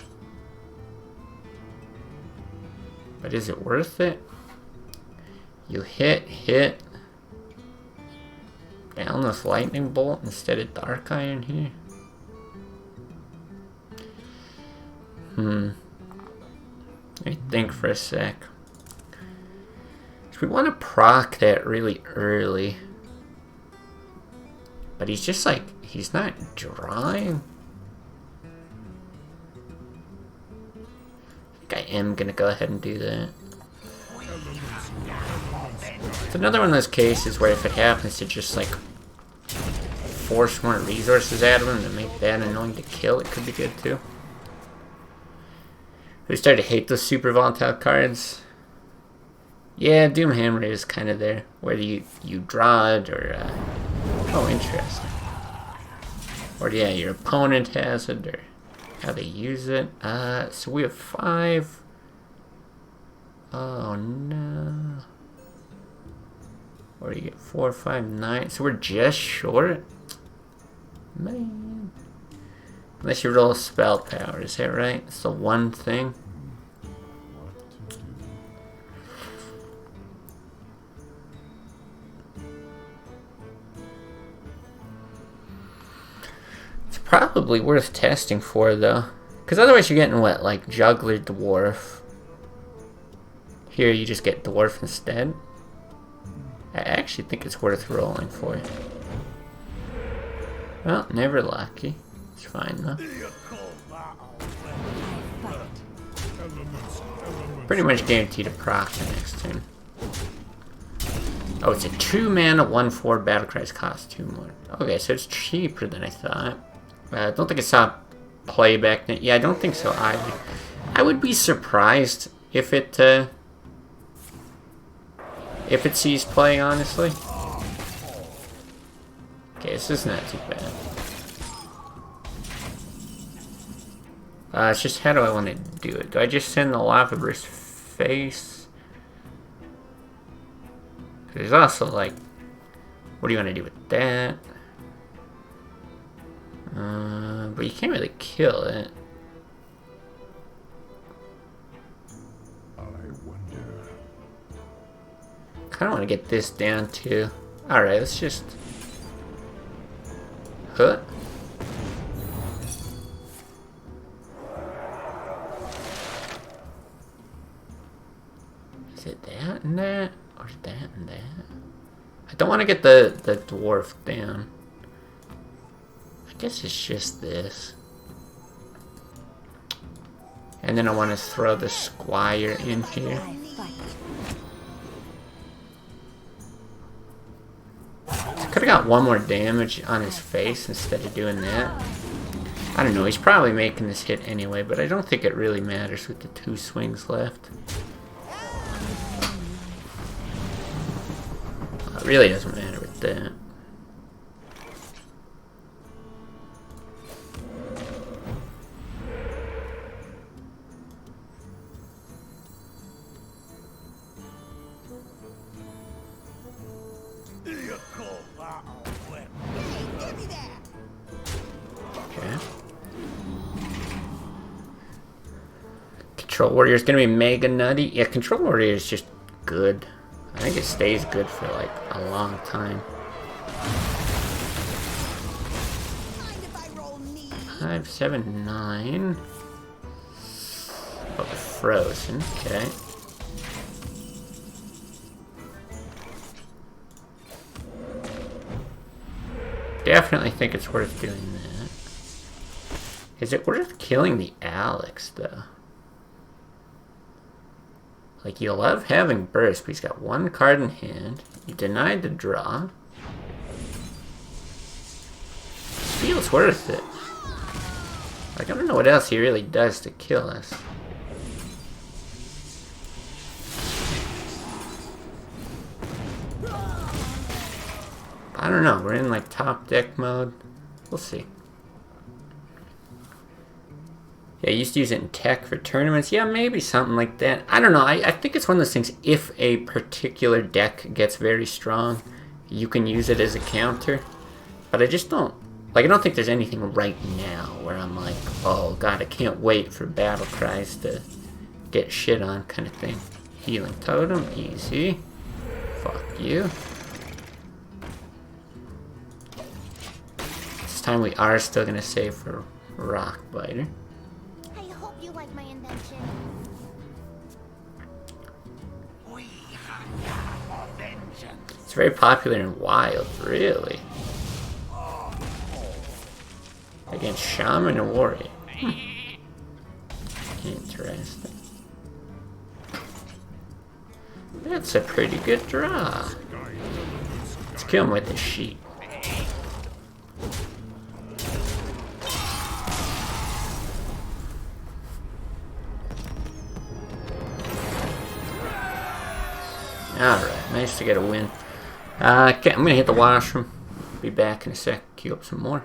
But is it worth it? You hit. Down this lightning bolt instead of Dark Iron here. Let me think for a sec. So we want to proc that really early. But he's just like, he's not drawing. I think I am going to go ahead and do that. It's another one of those cases where if it happens to just like force more resources at him to make that annoying to kill, it could be good too. We started to hate those super volatile cards. Yeah, Doomhammer is kind of there. Whether you draw it or... oh, interesting. Or yeah, your opponent has it, or how they use it. So we have 5. Oh, no. Or you get 4, 5, 9. So we're just short? Man. Unless you roll spell power, is that right? It's the one thing. It's probably worth testing for, though. Because otherwise you're getting what? Like Juggler Dwarf. Here you just get Dwarf instead. I actually think it's worth rolling for. Well, never lucky. It's fine, though. Pretty much guaranteed to proc the next turn. Oh, it's a 2 mana, 1/4 battle cries cost 2 more. Okay, so it's cheaper than I thought. I don't think I saw playback. Yeah, I don't think so either. I would be surprised if it sees play, honestly. Okay, this is not too bad. It's just how do I want to do it? Do I just send the Lava Burst face? There's also like, what do you want to do with that? But you can't really kill it. I wonder. Kind of want to get this down too. Alright, let's just... Huh? Is it that and that? Or that and that? I don't want to get the dwarf down. I guess it's just this. And then I want to throw the squire in here. Could have got 1 more damage on his face instead of doing that. I don't know, he's probably making this hit anyway, but I don't think it really matters with the 2 swings left. It really doesn't matter with that. Okay. Control Warrior is going to be mega nutty. Yeah, Control Warrior is just good. I think it stays good for like a long time. 5, 7, 9. Oh, the frozen. Okay. Definitely think it's worth doing that. Is it worth killing the Alex, though? Like, you love having burst, but he's got 1 card in hand. You denied the draw. Feels worth it. Like, I don't know what else he really does to kill us. I don't know. We're in, like, top deck mode. We'll see. Yeah, I used to use it in tech for tournaments. Yeah, maybe something like that. I don't know. I think it's one of those things, if a particular deck gets very strong, you can use it as a counter. But I just don't... Like, I don't think there's anything right now where I'm like, oh god, I can't wait for battle cries to get shit on kind of thing. Healing totem, easy. Fuck you. This time we are still gonna save for Rock Biter. I hope you like my invention? It's very popular in Wild, really. Against Shaman and Warrior. Interesting. That's a pretty good draw. Let's kill him with the sheep. Alright, nice to get a win. Okay, I'm gonna hit the washroom. Be back in a sec, queue up some more.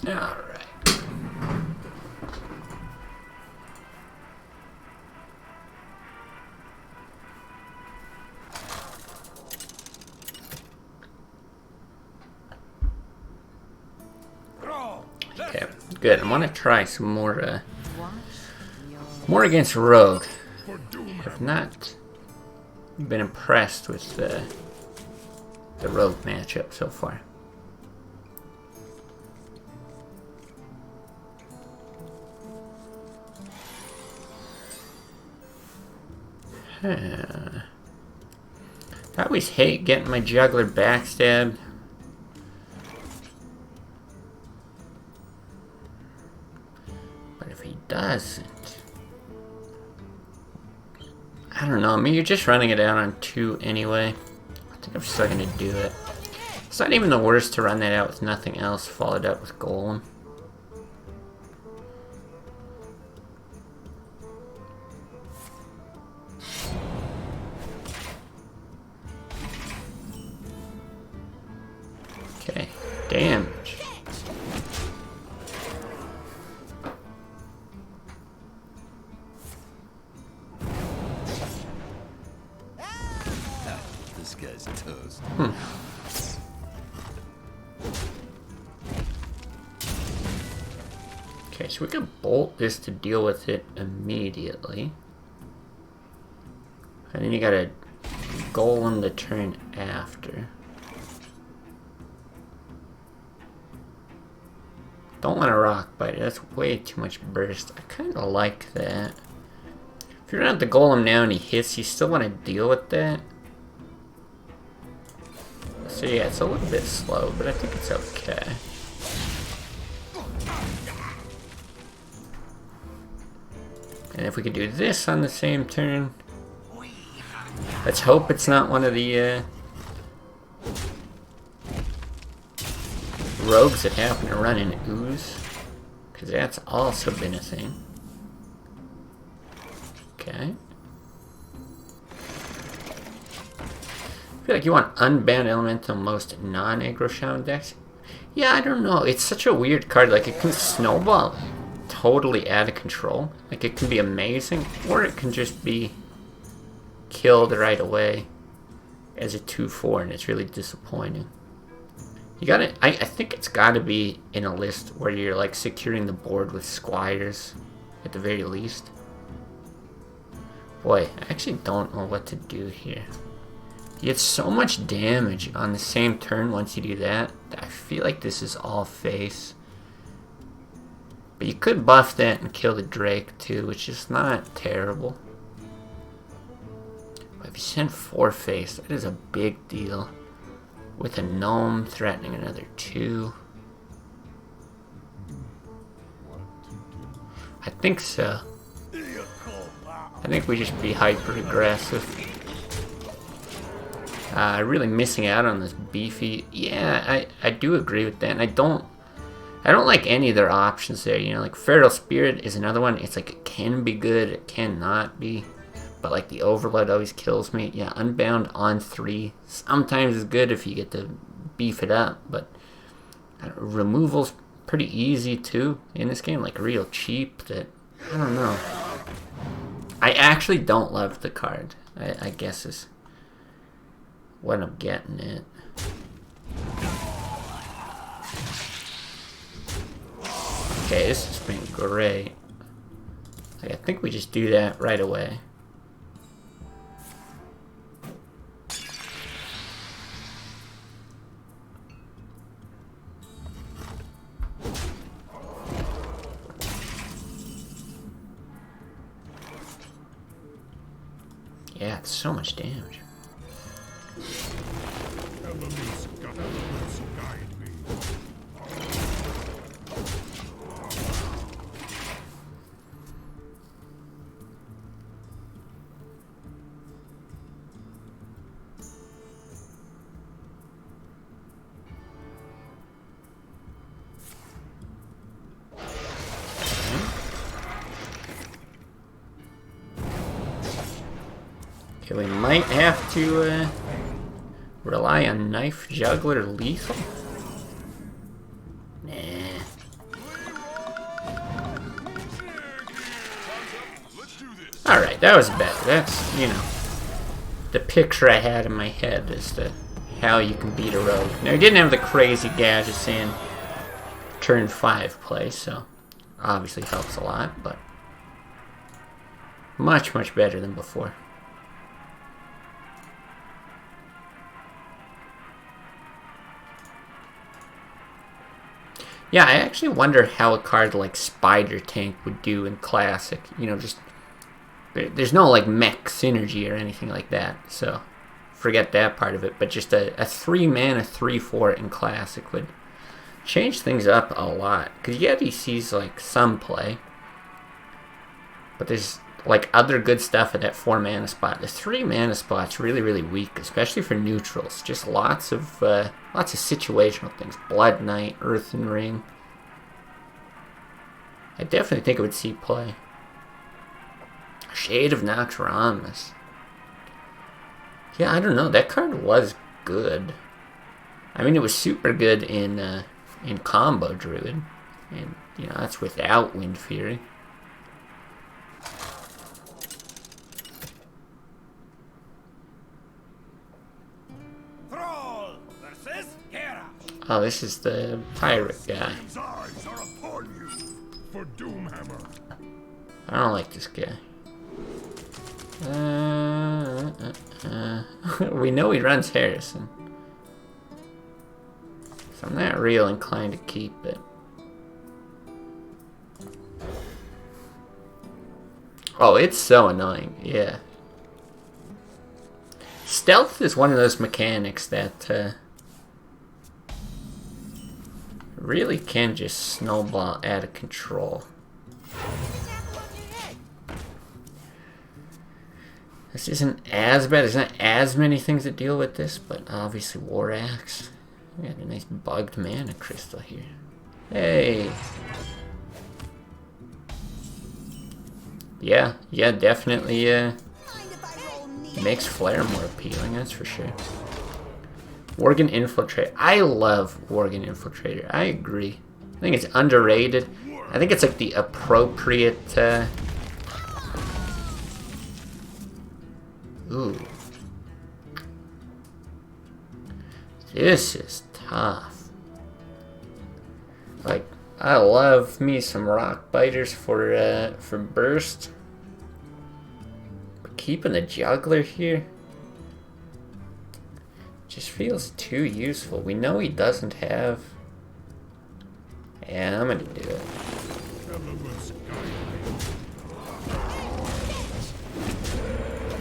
Alright. Okay, good. I want to try some more, more against Rogue. Have not been impressed with the Rogue matchup so far. I always hate getting my juggler backstabbed. But if he doesn't... I don't know, I mean, you're just running it out on 2 anyway. I think I'm still gonna do it. It's not even the worst to run that out with nothing else, followed up with Golem. Okay, damage. This guy's toast. Okay, so we can bolt this to deal with it immediately. And then you gotta golem the turn after. Don't want to rock bite. That's way too much burst. I kind of like that. If you're not the golem now and he hits, you still want to deal with that. So yeah, it's a little bit slow, but I think it's okay. And if we could do this on the same turn, let's hope it's not one of the rogues that happen to run an ooze, because that's also been a thing. Okay. I feel like you want Unbound Elemental most non-aggro Shaman decks. Yeah, I don't know. It's such a weird card. Like, it can snowball totally out of control. Like, it can be amazing, or it can just be killed right away as a 2/4, and it's really disappointing. You gotta, I think it's gotta be in a list where you're like securing the board with squires at the very least. Boy, I actually don't know what to do here. You get so much damage on the same turn once you do that. I feel like this is all face. But you could buff that and kill the Drake too, which is not terrible. But if you send 4 face, that is a big deal. With a gnome threatening another 2. I think so. I think we just be hyper aggressive. Really missing out on this beefy. Yeah, I do agree with that. And I don't like any of their options there. You know, like Feral Spirit is another one. It's like it can be good, it cannot be. But like the Overload always kills me. Yeah, Unbound on 3 sometimes is good if you get to beef it up. But removal's pretty easy too in this game. Like real cheap. That I don't know. I actually don't love the card. I guess is what I'm getting at. Okay, this has been great. Like, I think we just do that right away. Yeah, it's so much damage. Enemy's governments guide me. Okay, we might have to rely on Knife Juggler lethal. Nah. Alright, that was better. That's, you know, the picture I had in my head as to how you can beat a rogue. Now, he didn't have the crazy gadgets in turn 5 play, so obviously helps a lot, but much, much better than before. Yeah, I actually wonder how a card like Spider Tank would do in Classic. You know, just there's no like mech synergy or anything like that, so forget that part of it. But just a 3-mana 3/4 in Classic would change things up a lot. Because yeah, he sees like some play, but there's like other good stuff at that 4-mana spot. The 3-mana spot's really, really weak, especially for neutrals. Just lots of situational things. Blood Knight, Earthen Ring. I definitely think it would see play. Shade of Noxramas. Yeah, I don't know. That card was good. I mean, it was super good in Combo Druid, and you know that's without Wind Fury. Oh, this is the pirate guy. His eyes are upon you for Doomhammer. I don't like this guy. We know he runs Harrison, so I'm not real inclined to keep it. Oh, it's so annoying, yeah. Stealth is one of those mechanics that really can just snowball out of control. This isn't as bad. There's not as many things that deal with this, but obviously War Axe. We got a nice bugged mana crystal here. Hey! Yeah, definitely makes Flare more appealing, that's for sure. Worgen Infiltrator. I love Worgen Infiltrator. I agree. I think it's underrated. I think it's like the appropriate... Ooh. This is tough. Like, I love me some rock biters for burst. But keeping the juggler here just feels too useful. We know he doesn't have... Yeah, I'm gonna do it.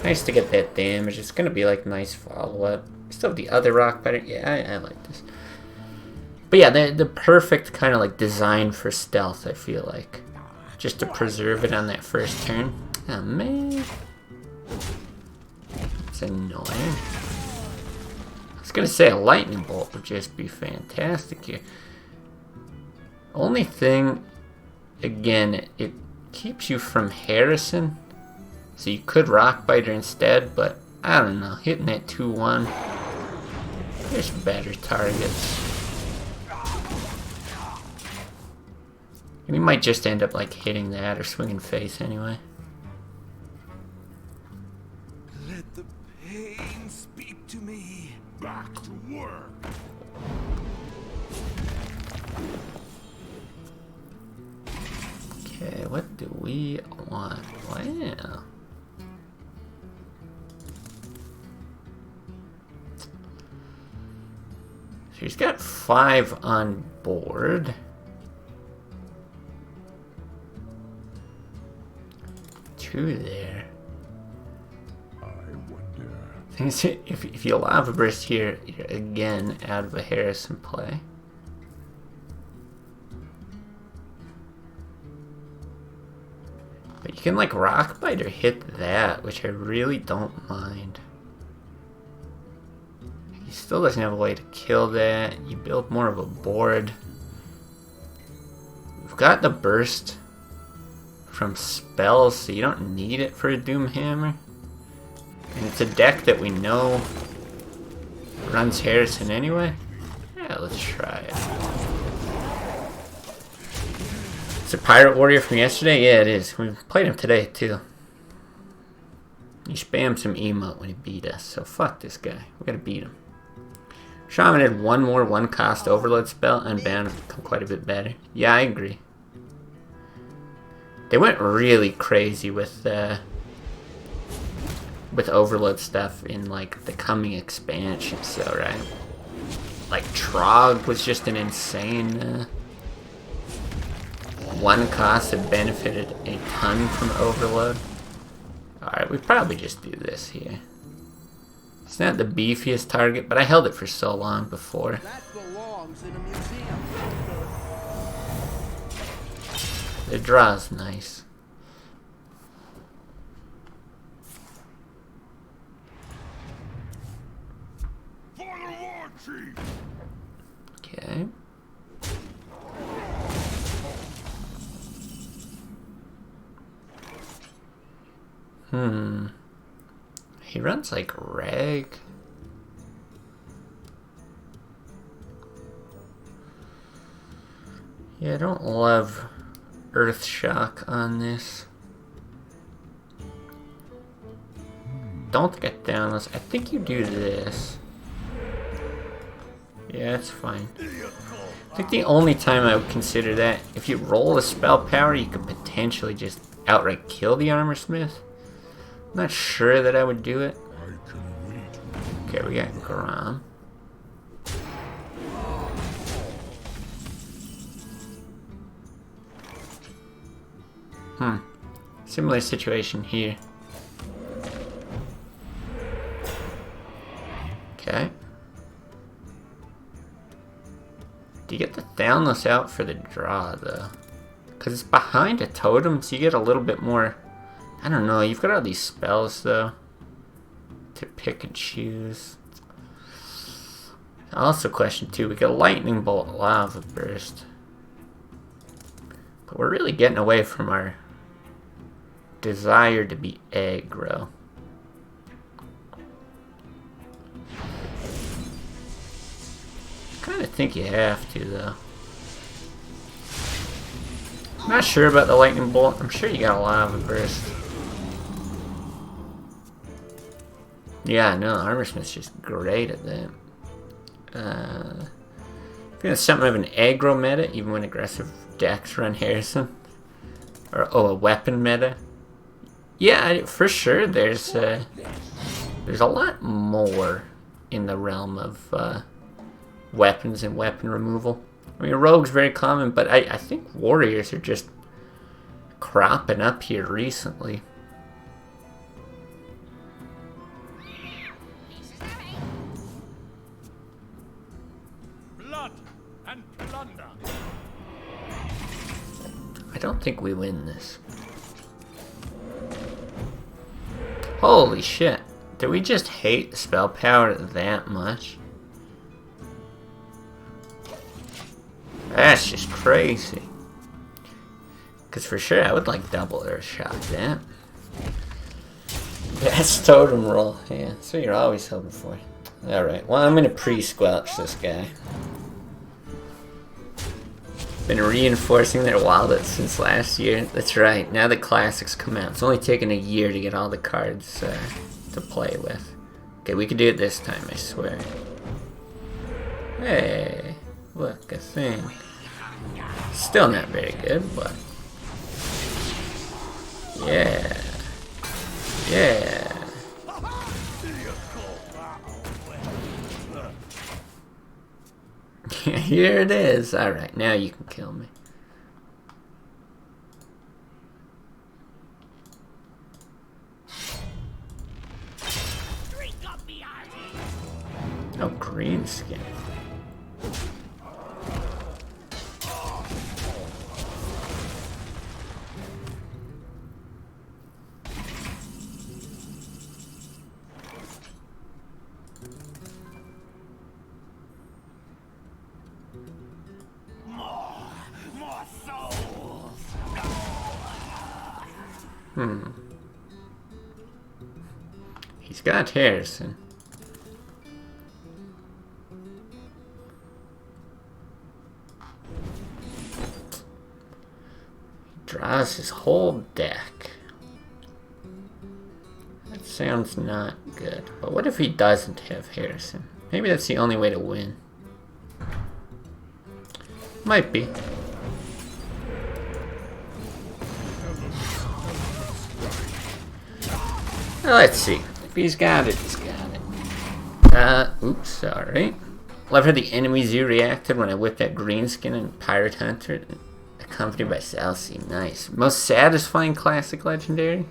Nice to get that damage. It's gonna be like nice follow-up. Still the other rock better. Yeah, I like this. But yeah, the perfect kind of like design for stealth, I feel like. Just to preserve it on that first turn. Oh man. It's annoying. I was gonna say a lightning bolt would just be fantastic here. Only thing, again, it keeps you from Harrison. So you could Rockbiter instead, but I don't know. Hitting that 2-1, there's better targets. And he might just end up like hitting that or swinging face anyway. Let the pain speak to me. Back to work. Okay, what do we want? Wow. So he's got 5 on board. Two there. I wonder. Things if you Lava Burst here, you're again out of a Harrison play. But you can like Rockbite or hit that, which I really don't mind. He still doesn't have a way to kill that. You build more of a board. We've got the burst from spells, so you don't need it for a Doom Hammer. And it's a deck that we know runs Harrison anyway. Yeah, let's try it. It's a Pirate Warrior from yesterday? Yeah, it is. We played him today, too. He spammed some emote when he beat us, so fuck this guy. We gotta beat him. Shaman had one more one-cost Overload spell, and bound to become quite a bit better. Yeah, I agree. They went really crazy with Overload stuff in, like, the coming expansion, so, right? Like, Trog was just an insane... one cost that benefited a ton from Overload. Alright, we probably just do this here. It's not the beefiest target, but I held it for so long before. That belongs in a museum. The draw's nice. For the war chief. Okay. He runs like Rag. Yeah, I don't love Earth Shock on this. Don't get down this. I think you do this. Yeah, that's fine. I think the only time I would consider that, if you roll a spell power, you could potentially just outright kill the Armor Smith. I'm not sure that I would do it. I can wait. Okay, we got Grom. Similar situation here. Okay. Do you get the Thalnos out for the draw, though? Because it's behind a totem, so you get a little bit more... I don't know, you've got all these spells, though, to pick and choose. Also question, too, we got Lightning Bolt, Lava Burst. But we're really getting away from our desire to be aggro. I kind of think you have to, though. Not sure about the lightning bolt. I'm sure you got a lava burst. Yeah, no, Armor Smith's just great at that. I think it's something of an aggro meta, even when aggressive decks run Harrison. Or, oh, a weapon meta. Yeah, for sure, there's a lot more in the realm of weapons and weapon removal. I mean, rogue's very common, but I think warriors are just cropping up here recently. Blood and plunder. I don't think we win this. Holy shit. Do we just hate spell power that much? That's just crazy. Because for sure I would like double Earth Shock that. Best totem roll. Yeah, that's what you're always hoping for. Alright, well I'm going to pre-squelch this guy. Been reinforcing their wallets since last year. That's right, now the classics come out. It's only taken a year to get all the cards to play with. Okay, we can do it this time, I swear. Hey, look, a thing. Still not very good, but... yeah. Yeah. Here it is. Alright, now you can kill me. Oh, green skin. He's got Harrison. Draws his whole deck. That sounds not good. But what if he doesn't have Harrison? Maybe that's the only way to win. Might be. Well, let's see. If he's got it, he's got it. Oops, sorry. Love how the enemy zoo reacted when I whipped that green skin and Pirate Hunter, accompanied by Salsi. Nice. Most satisfying classic legendary?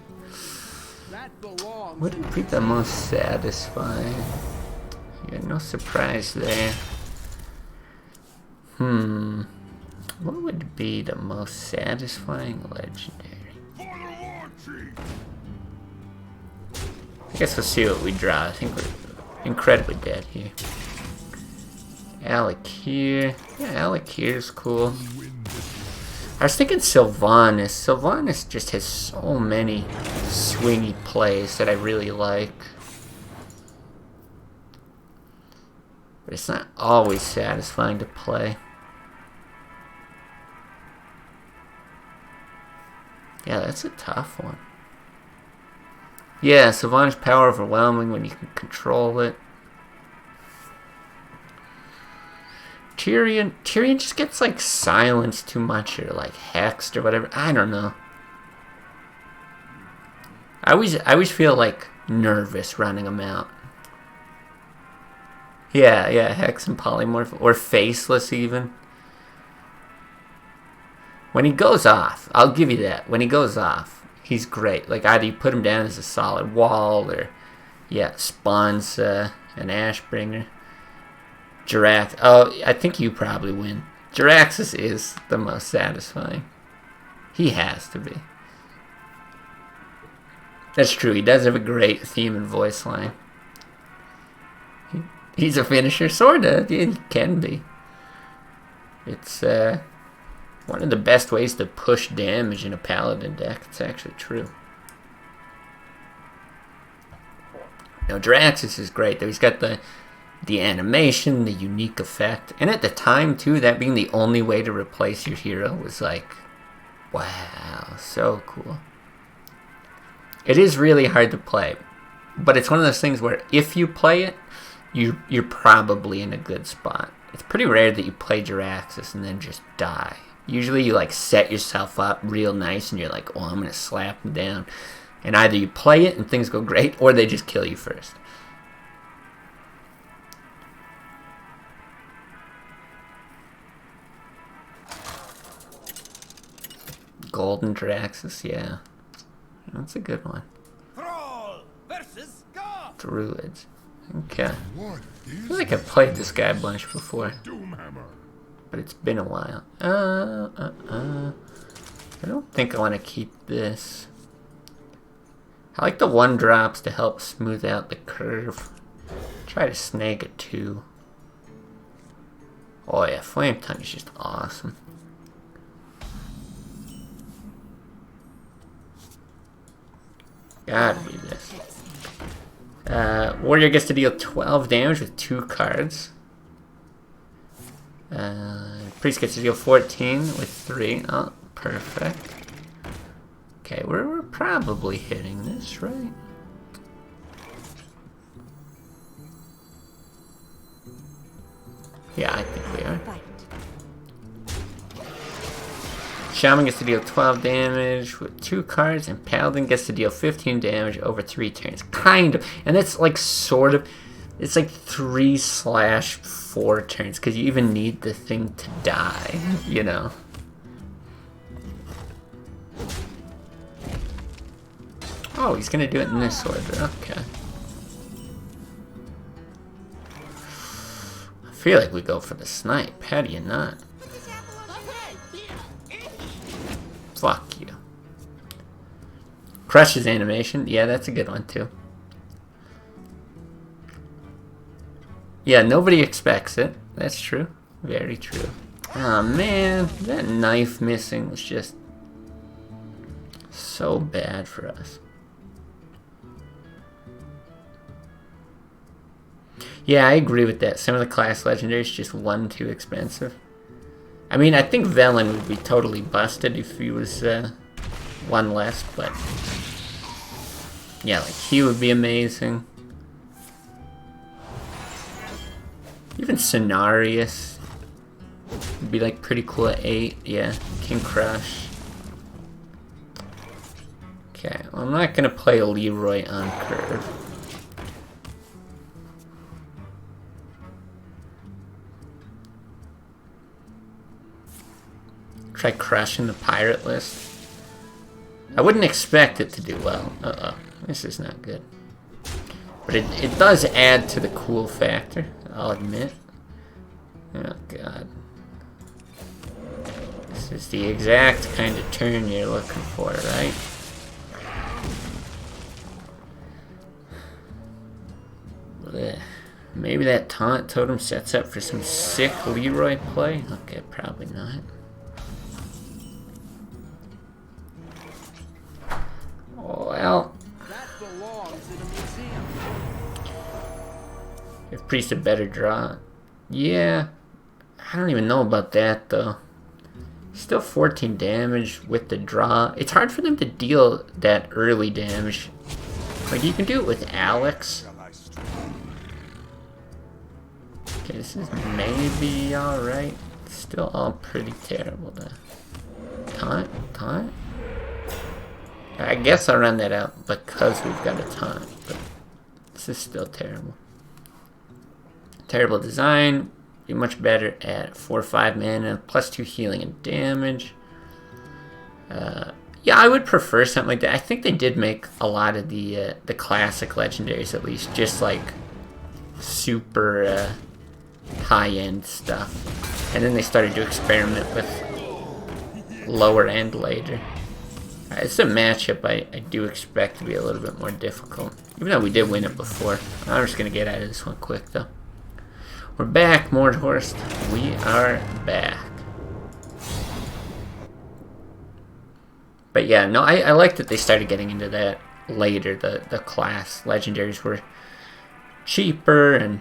That belongs. What would be the most satisfying? Yeah, no surprise there. What would be the most satisfying legendary? For the War Chief. I guess we'll see what we draw. I think we're incredibly dead here. Alakir. Yeah, Alakir's cool. I was thinking Sylvanas. Sylvanas just has so many swingy plays that I really like. But it's not always satisfying to play. Yeah, that's a tough one. Yeah, Sylvanas' power overwhelming when you can control it. Tyrion just gets like silenced too much or like hexed or whatever. I don't know. I always feel like nervous running him out. Yeah, hex and polymorph or faceless even. When he goes off, I'll give you that. When he goes off, he's great. Like either you put him down as a solid wall or yeah, spawns an Ashbringer. Jirax. Oh, I think you probably win. Jiraxus is the most satisfying. He has to be. That's true. He does have a great theme and voice line. He's a finisher, sorta. He can be. It's one of the best ways to push damage in a paladin deck. It's actually true. Now, Jiraxus is great, though. He's got the animation, the unique effect. And at the time, too, that being the only way to replace your hero was, like, Wow, so cool. It is really hard to play, but it's one of those things where if you play it, you're probably in a good spot. It's pretty rare that you play Jiraxis and then just die. Usually you like set yourself up real nice and you're like, oh, I'm going to slap them down. And either you play it and things go great, or they just kill you first. Golden Jiraxis, yeah. That's a good one. Thrall versus God. Druids. Okay. What I is feel like I've played this guy a bunch before, Doomhammer? but it's been a while. I don't think I want to keep this. I like the 1-drops to help smooth out the curve. Try to snag a 2. Oh yeah, Flame Tongue is just awesome. Gotta be this. Warrior gets to deal 12 damage with 2 cards. Priest gets to deal 14 with 3. Oh, perfect. Okay, we're probably hitting this, right? Yeah, I think we are. Shaman gets to deal 12 damage with 2 cards, and Paladin gets to deal 15 damage over 3 turns. Kind of. And that's like sort of. It's like 3/4 turns, because you even need the thing to die, you know? Oh, he's gonna do it in this order. Okay. I feel like we go for the snipe. How do you not? Fuck you. Crush's animation. Yeah, that's a good one too. Yeah, nobody expects it. That's true. Very true. Oh man, that knife missing was just so bad for us. Yeah, I agree with that. Some of the class legendaries just one too expensive. I mean, I think Velen would be totally busted if he was one less, but yeah, like he would be amazing. Even Cenarius would be like pretty cool at 8. Yeah, King Crush. Okay, well, I'm not gonna play Leroy on curve. Try crushing the pirate list. I wouldn't expect it to do well. Uh-oh, this is not good. But it does add to the cool factor, I'll admit. Oh god. This is the exact kind of turn you're looking for, right? Blech. Maybe that taunt totem sets up for some sick Leroy play? Okay, probably not. Well, That belongs in a museum. if Priest a better draw. Yeah, I don't even know about that though. Still 14 damage with the draw. It's hard for them to deal that early damage. Like you can do it with Alex. Okay, this is maybe alright. Still all pretty terrible though. Taunt? I guess I'll run that out because we've got a taunt, but this is still terrible. Terrible design. Be much better at 4/5 mana, +2 healing and damage. Yeah, I would prefer something like that. I think they did make a lot of the classic legendaries at least, just like super high-end stuff, and then they started to experiment with lower end later. It's a matchup I do expect to be a little bit more difficult, even though we did win it before. I'm just gonna get out of this one quick though. We're back, Mordhorst. We are back. But yeah, no, I like that they started getting into that later. The class legendaries were cheaper, and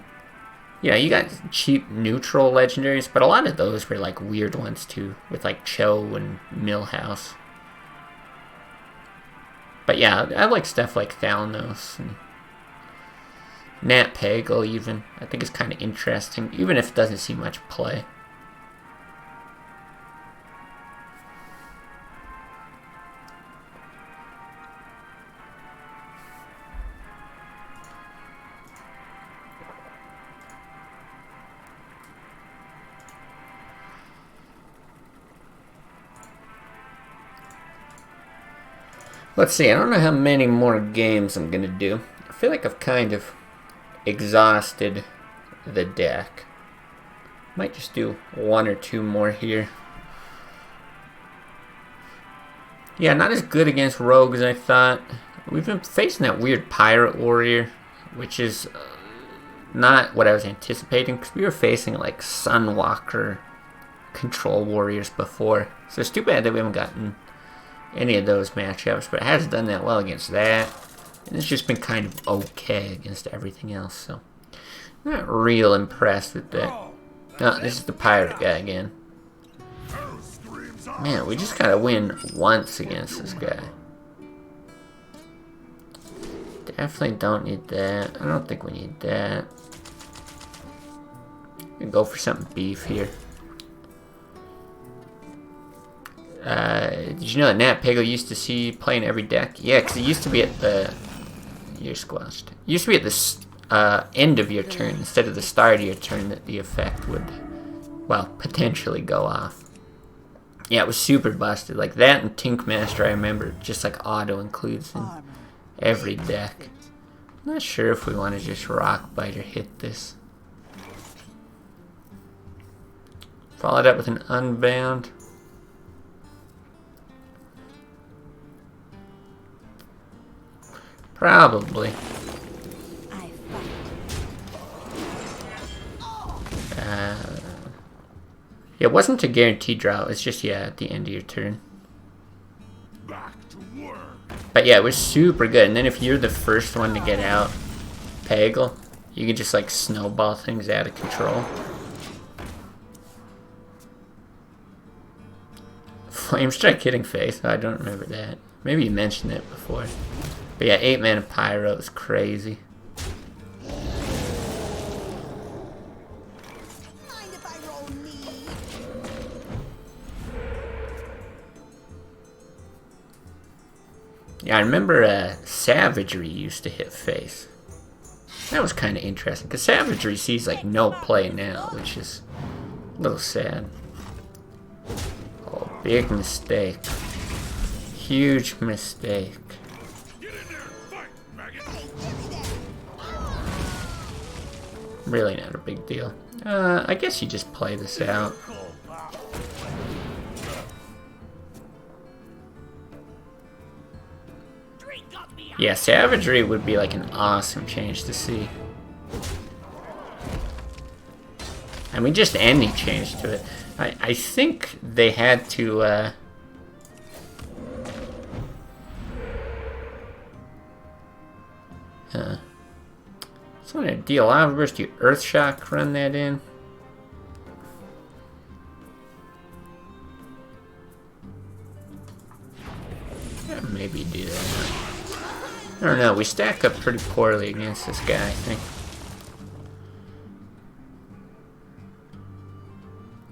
yeah, you got cheap neutral legendaries, but a lot of those were like weird ones too, with like Cho and Millhouse. But yeah, I like stuff like Thalanos and Nat Pagel even. I think it's kind of interesting, even if it doesn't see much play. Let's see, I don't know how many more games I'm going to do. I feel like I've kind of exhausted the deck. Might just do 1 or 2 more here. Yeah, not as good against rogues as I thought. We've been facing that weird pirate warrior, which is not what I was anticipating, because we were facing like Sunwalker control warriors before. So it's too bad that we haven't gotten any of those matchups, but it hasn't done that well against that. And it's just been kind of okay against everything else, so not real impressed with that. No, this is the pirate guy again. Man, we just gotta win once against this guy. Definitely don't need that. I don't think we need that. We can go for something beef here. Did you know that Nat Pagel used to see playing every deck? Yeah, because it used to be at the... You're squashed. It used to be at the end of your turn instead of the start of your turn that the effect would, well, potentially go off. Yeah, it was super busted. Like that and Tink Master, I remember, just like auto includes in every deck. I'm not sure if we want to just Rock Bite or hit this. Follow it up with an Unbound. Probably. It wasn't a guaranteed draw. It's just, yeah, at the end of your turn. Back to work. But yeah, it was super good. And then if you're the first one to get out, Pagel, you can just like snowball things out of control. Flame Strike hitting face. I don't remember that. Maybe you mentioned it before. But yeah, 8 mana Pyro is crazy. Yeah, I remember Savagery used to hit face. That was kind of interesting, because Savagery sees like no play now, which is a little sad. Oh, big mistake. Huge mistake. Really not a big deal. I guess you just play this out. Yeah, Savagery would be like an awesome change to see. I mean, just any change to it. I think they had to, So I'm gonna deal Lava Burst, you Earthshock, run that in. Yeah, maybe do that. I don't know, we stack up pretty poorly against this guy, I think.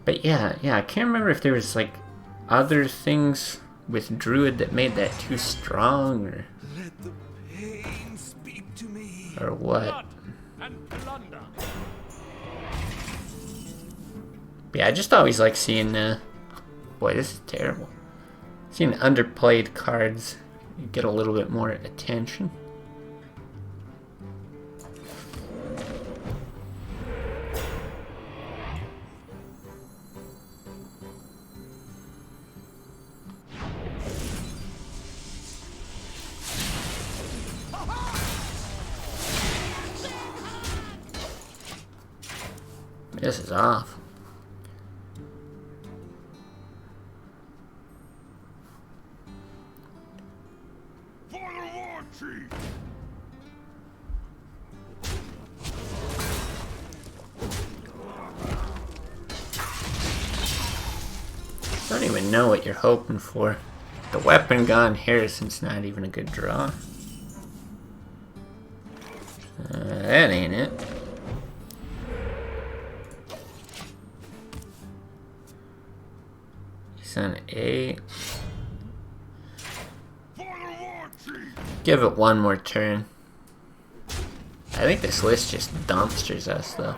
But yeah, I can't remember if there was like other things with Druid that made that too strong, or Let the pain speak to me. or what. But yeah, I just always like seeing, boy, this is terrible. Seeing underplayed cards get a little bit more attention. This is off. For the War Chief. I don't even know what you're hoping for. The weapon gone. Harrison's not even a good draw. That ain't it. He's on 8. Give it one more turn. I think this list just dumpsters us though.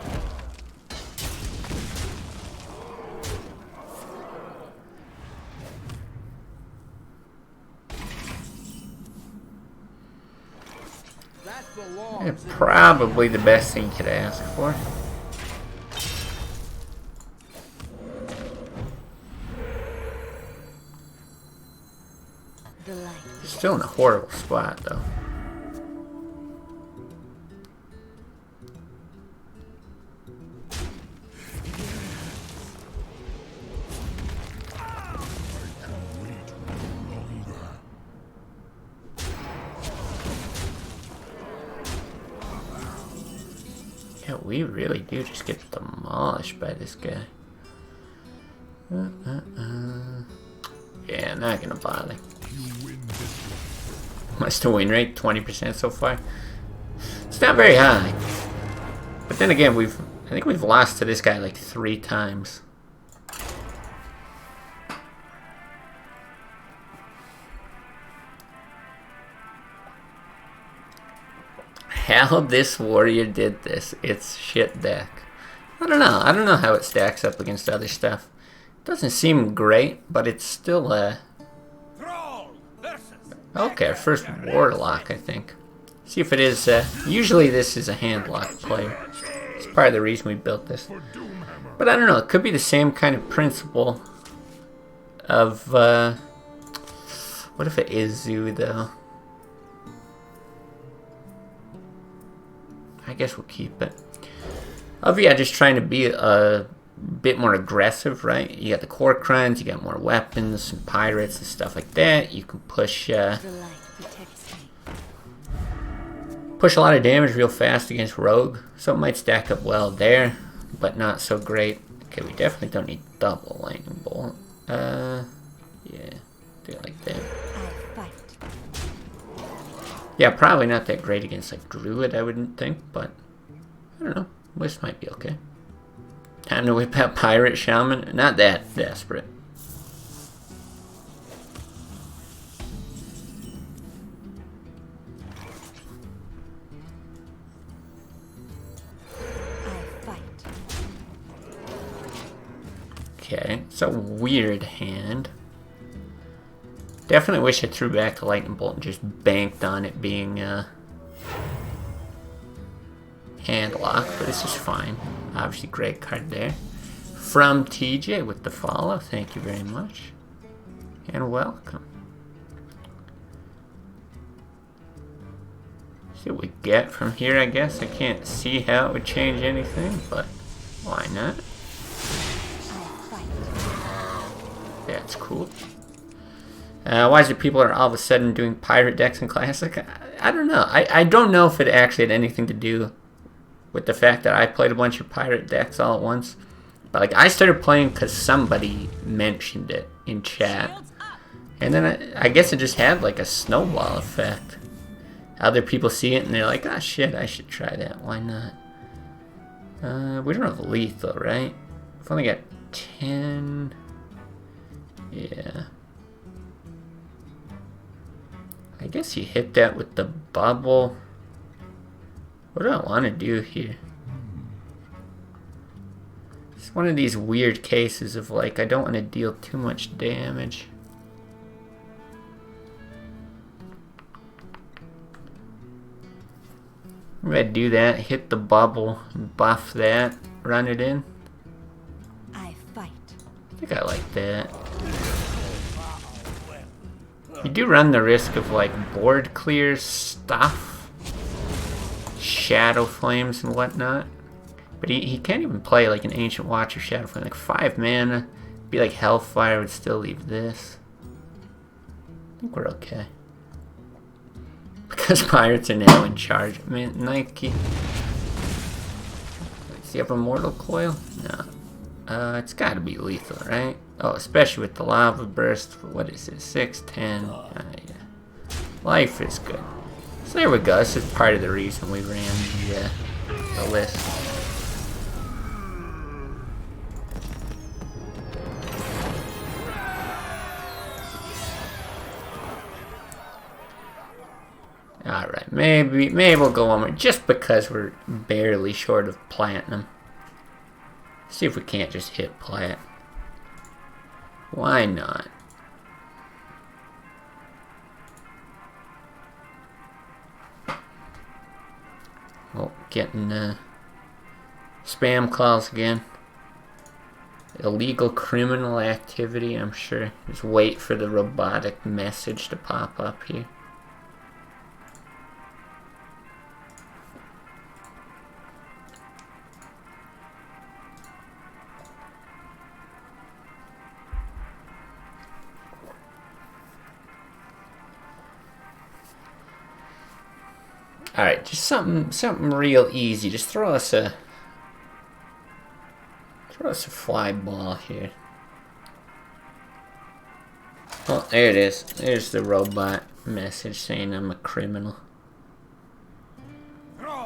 Probably the best thing you could ask for. Still in a horrible spot though. Yeah, we really do just get demolished by this guy. Yeah, not gonna bother. What's the win rate? 20% so far. It's not very high. But then again, I think we've lost to this guy like 3 times. How this warrior did this, it's shit deck. I don't know how it stacks up against other stuff. It doesn't seem great, but it's still okay, our first warlock, I think. See if it is, usually this is a handlock player. It's part of the reason we built this. But I don't know, it could be the same kind of principle of, what if it is Zoo, though? I guess we'll keep it. Of yeah, just trying to be a bit more aggressive, right? You got the core crimes, you got more weapons, some pirates and stuff like that. You can push a lot of damage real fast against rogue, so it might stack up well there, but not so great. Okay, we definitely don't need double lightning bolt. Yeah, do it like that. Yeah, probably not that great against like druid, I wouldn't think, but I don't know. This might be okay. Time to whip out pirate shaman. Not that desperate. Okay, it's a weird hand. Definitely wish I threw back the lightning bolt and just banked on it being hand lock, but this is fine. Obviously, great card there. From TJ with the follow. Thank you very much. And welcome. See what we get from here, I guess. I can't see how it would change anything, but why not? That's cool. Why is it people are all of a sudden doing pirate decks in Classic? I don't know. I don't know if it actually had anything to do with the fact that I played a bunch of pirate decks all at once. But like I started playing because somebody mentioned it in chat. And then I guess it just had like a snowball effect. Other people see it and they're like, ah, shit, I should try that. Why not? We don't have lethal, right? We've only got 10. Yeah. I guess you hit that with the bubble. What do I want to do here? It's one of these weird cases of like, I don't want to deal too much damage. I'm gonna do that, hit the bubble, buff that, run it in. I fight. I think I like that. You do run the risk of like board clear stuff, shadow flames and whatnot, but he can't even play like an ancient watch or shadow flame. Like 5 mana, be like hellfire would still leave this. I think we're okay because pirates are now in charge. Man, Nike. Does he have a mortal coil? No. It's got to be lethal, right? Oh, especially with the lava burst. What is it? 6, 10. Yeah. Life is good. So there we go. This is part of the reason we ran the list. Alright, maybe we'll go on with just because we're barely short of platinum. See if we can't just hit plat. Why not? Oh, getting spam calls again. Illegal criminal activity, I'm sure. Just wait for the robotic message to pop up here. Alright, just something real easy. Just throw us a fly ball here. Oh, there it is. There's the robot message saying I'm a criminal. I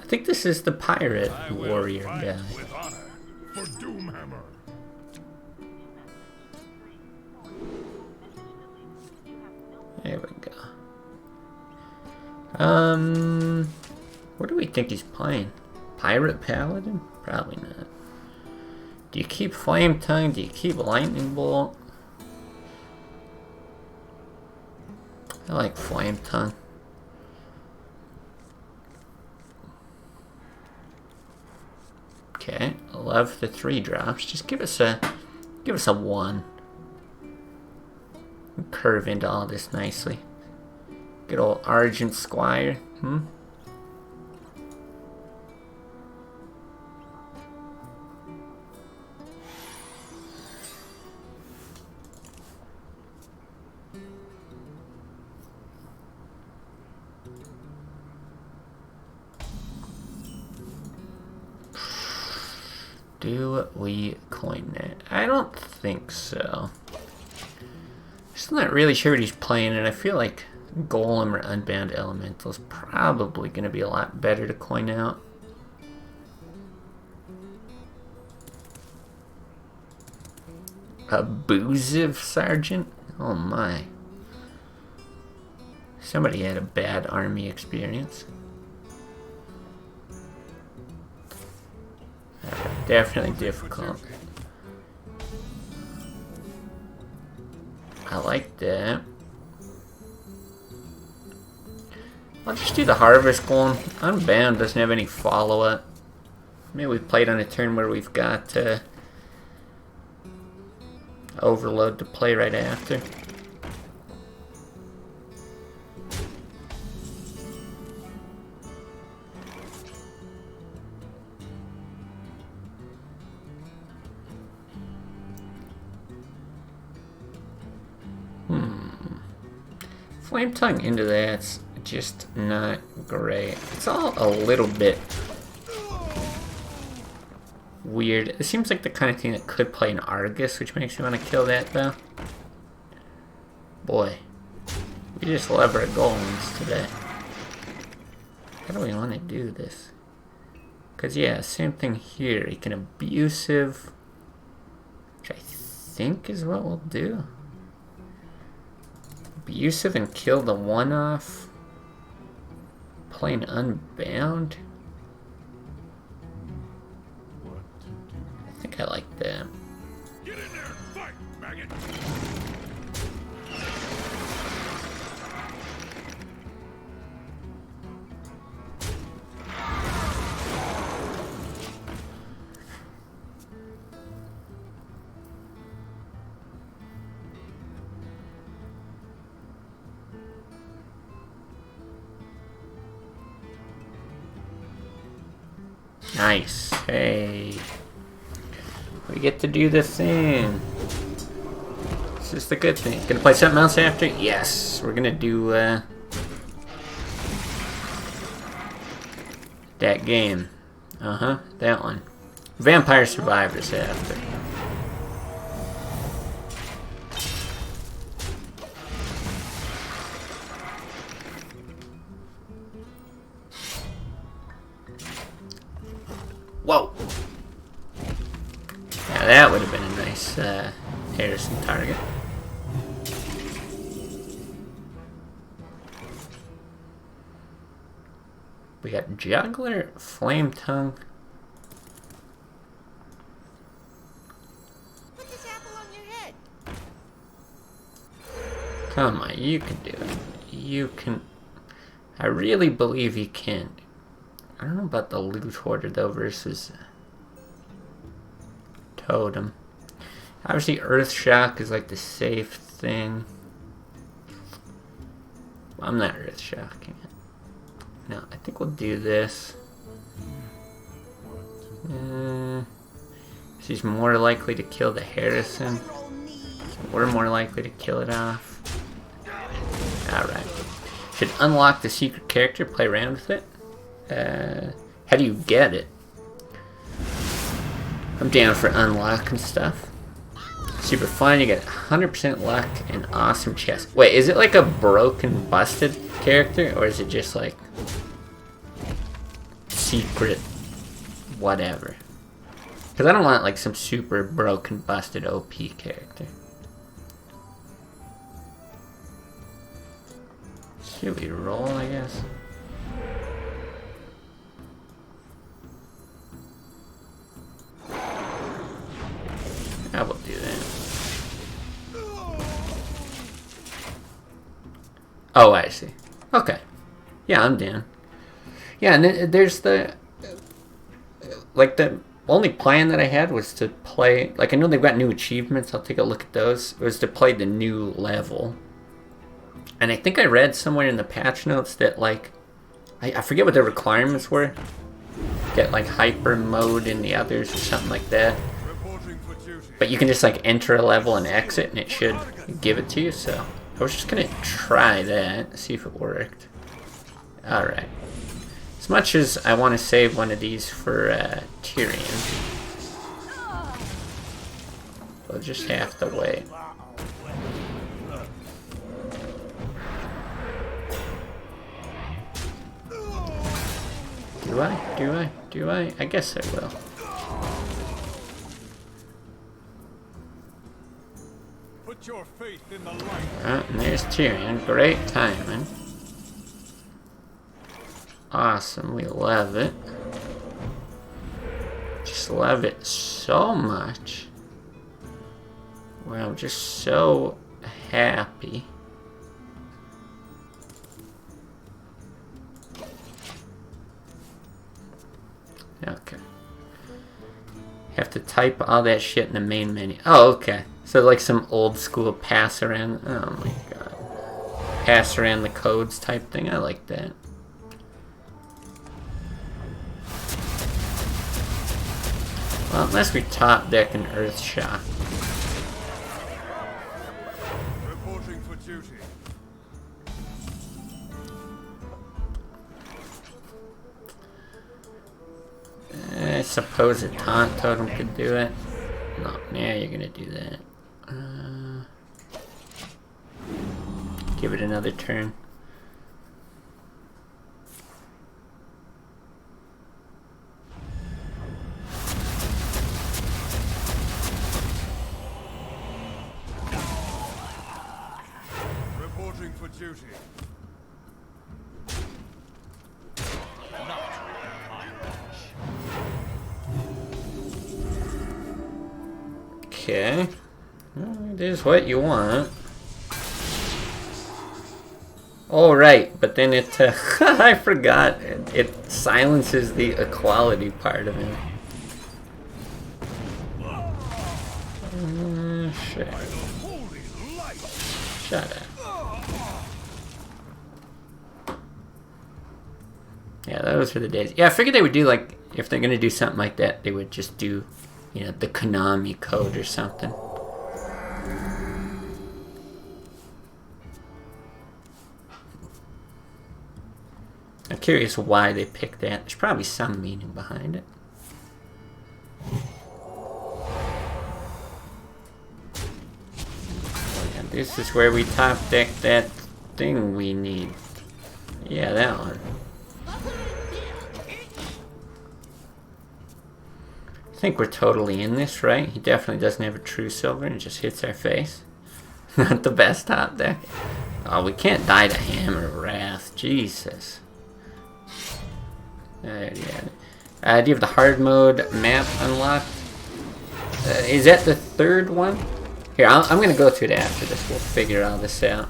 think this is the pirate warrior guy. With honor for Doomhammer. There we go. What do we think he's playing? Pirate Paladin? Probably not. Do you keep Flame Tongue? Do you keep Lightning Bolt? I like Flame Tongue. Okay, I love the 3 drops. Just give us a 1. Curve into all this nicely. Good old Argent Squire. Do we coin that? I don't think so. Just not really sure what he's playing, and I feel like Golem or Unbound Elemental is probably going to be a lot better to coin out. Abusive Sergeant? Oh my. Somebody had a bad army experience. Definitely difficult. I like that. I'll just do the Harvest Golem. Unbound doesn't have any follow-up. Maybe we played on a turn where we've got Overload to play right after. Flame Tongue into that's just not great. It's all a little bit weird. It seems like the kind of thing that could play an Argus, which makes me want to kill that though. Boy, we just love our golems today. How do we want to do this? Because yeah, same thing here. You can abusive, which I think is what we'll do. Abusive and kill the one-off. Playing Unbound. I think I like that. Get in there and fight, maggot. Nice. Hey. We get to do the thing. This is the good thing. Gonna play something else after? Yes. We're gonna do that game. That one. Vampire Survivors after. that would have been a nice Harrison target. We got Juggler, Flame Tongue. Put this apple on your head. Come on, you can do it. You can. I really believe you can. I don't know about the Loot Hoarder though versus Totem. Obviously, Earth Shock is like the safe thing. Well, I'm not Earth Shocking it. No, I think we'll do this. She's more likely to kill the Harrison. So we're more likely to kill it off. Alright. Should unlock the secret character, play around with it. How do you get it? I'm down for unlocking stuff. Super fun, you get 100% luck and awesome chest. Wait, is it like a broken, busted character? Or is it just like secret whatever? Because I don't want like some super broken, busted OP character. Should we roll, I guess? I will do that. Oh, I see. Okay. Yeah, I'm down. Yeah, and then there's the... Like, the only plan that I had was to play... Like, I know they've got new achievements. I'll take a look at those. It was to play the new level. And I think I read somewhere in the patch notes that, like... I forget what the requirements were. Get, like, hyper mode in the others or something like that. But you can just like enter a level and exit and it should give it to you, so I was just gonna try that, see if it worked. Alright. As much as I want to save one of these for Tyrion, we'll just have to wait. Do I? I guess I will. Your faith in the light. And there's Tyrion. Great timing. Awesome. We love it. Just love it so much. Well, I'm just so happy. Okay. Have to type all that shit in the main menu. Oh, okay. So like some old school pass around. Oh my god. Pass around the codes type thing. I like that. Well, unless we top deck an Earth Shock. Reporting for duty. I suppose a taunt totem could do it. No, yeah, you're gonna do that. Give it another turn. Reporting for duty. Okay. Well, it is what you want. Oh, right, but then it, I forgot, it silences the equality part of it. Shit. Shut up. Yeah, those were the days. Yeah, I figured they would do, like, if they're gonna do something like that, they would just do, you know, the Konami code or something. I'm curious why they picked that. There's probably some meaning behind it. And this is where we top deck that thing we need. Yeah, that one. think we're totally in this, right? He definitely doesn't have a true silver and just hits our face. Not the best top deck. Oh, we can't die to Hammer Wrath. Jesus. Yeah. Do you have the hard mode map unlocked? Is that the third one? Here, I'm going to go through it after this. We'll figure all this out.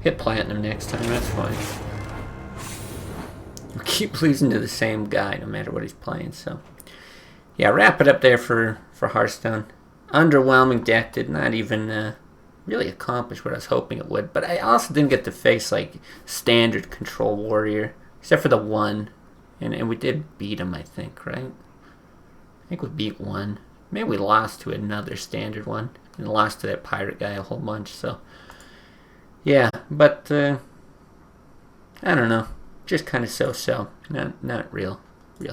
Hit Platinum next time, that's fine. We keep losing to the same guy no matter what he's playing, so. Yeah, wrap it up there for Hearthstone. Underwhelming deck, did not even really accomplish what I was hoping it would. But I also didn't get to face, like, standard Control Warrior. Except for the one. And we did beat him, I think, right? I think we beat one. Maybe we lost to another standard one. And lost to that pirate guy a whole bunch, so. Yeah, but, I don't know. Just kind of so-so. Not real happy.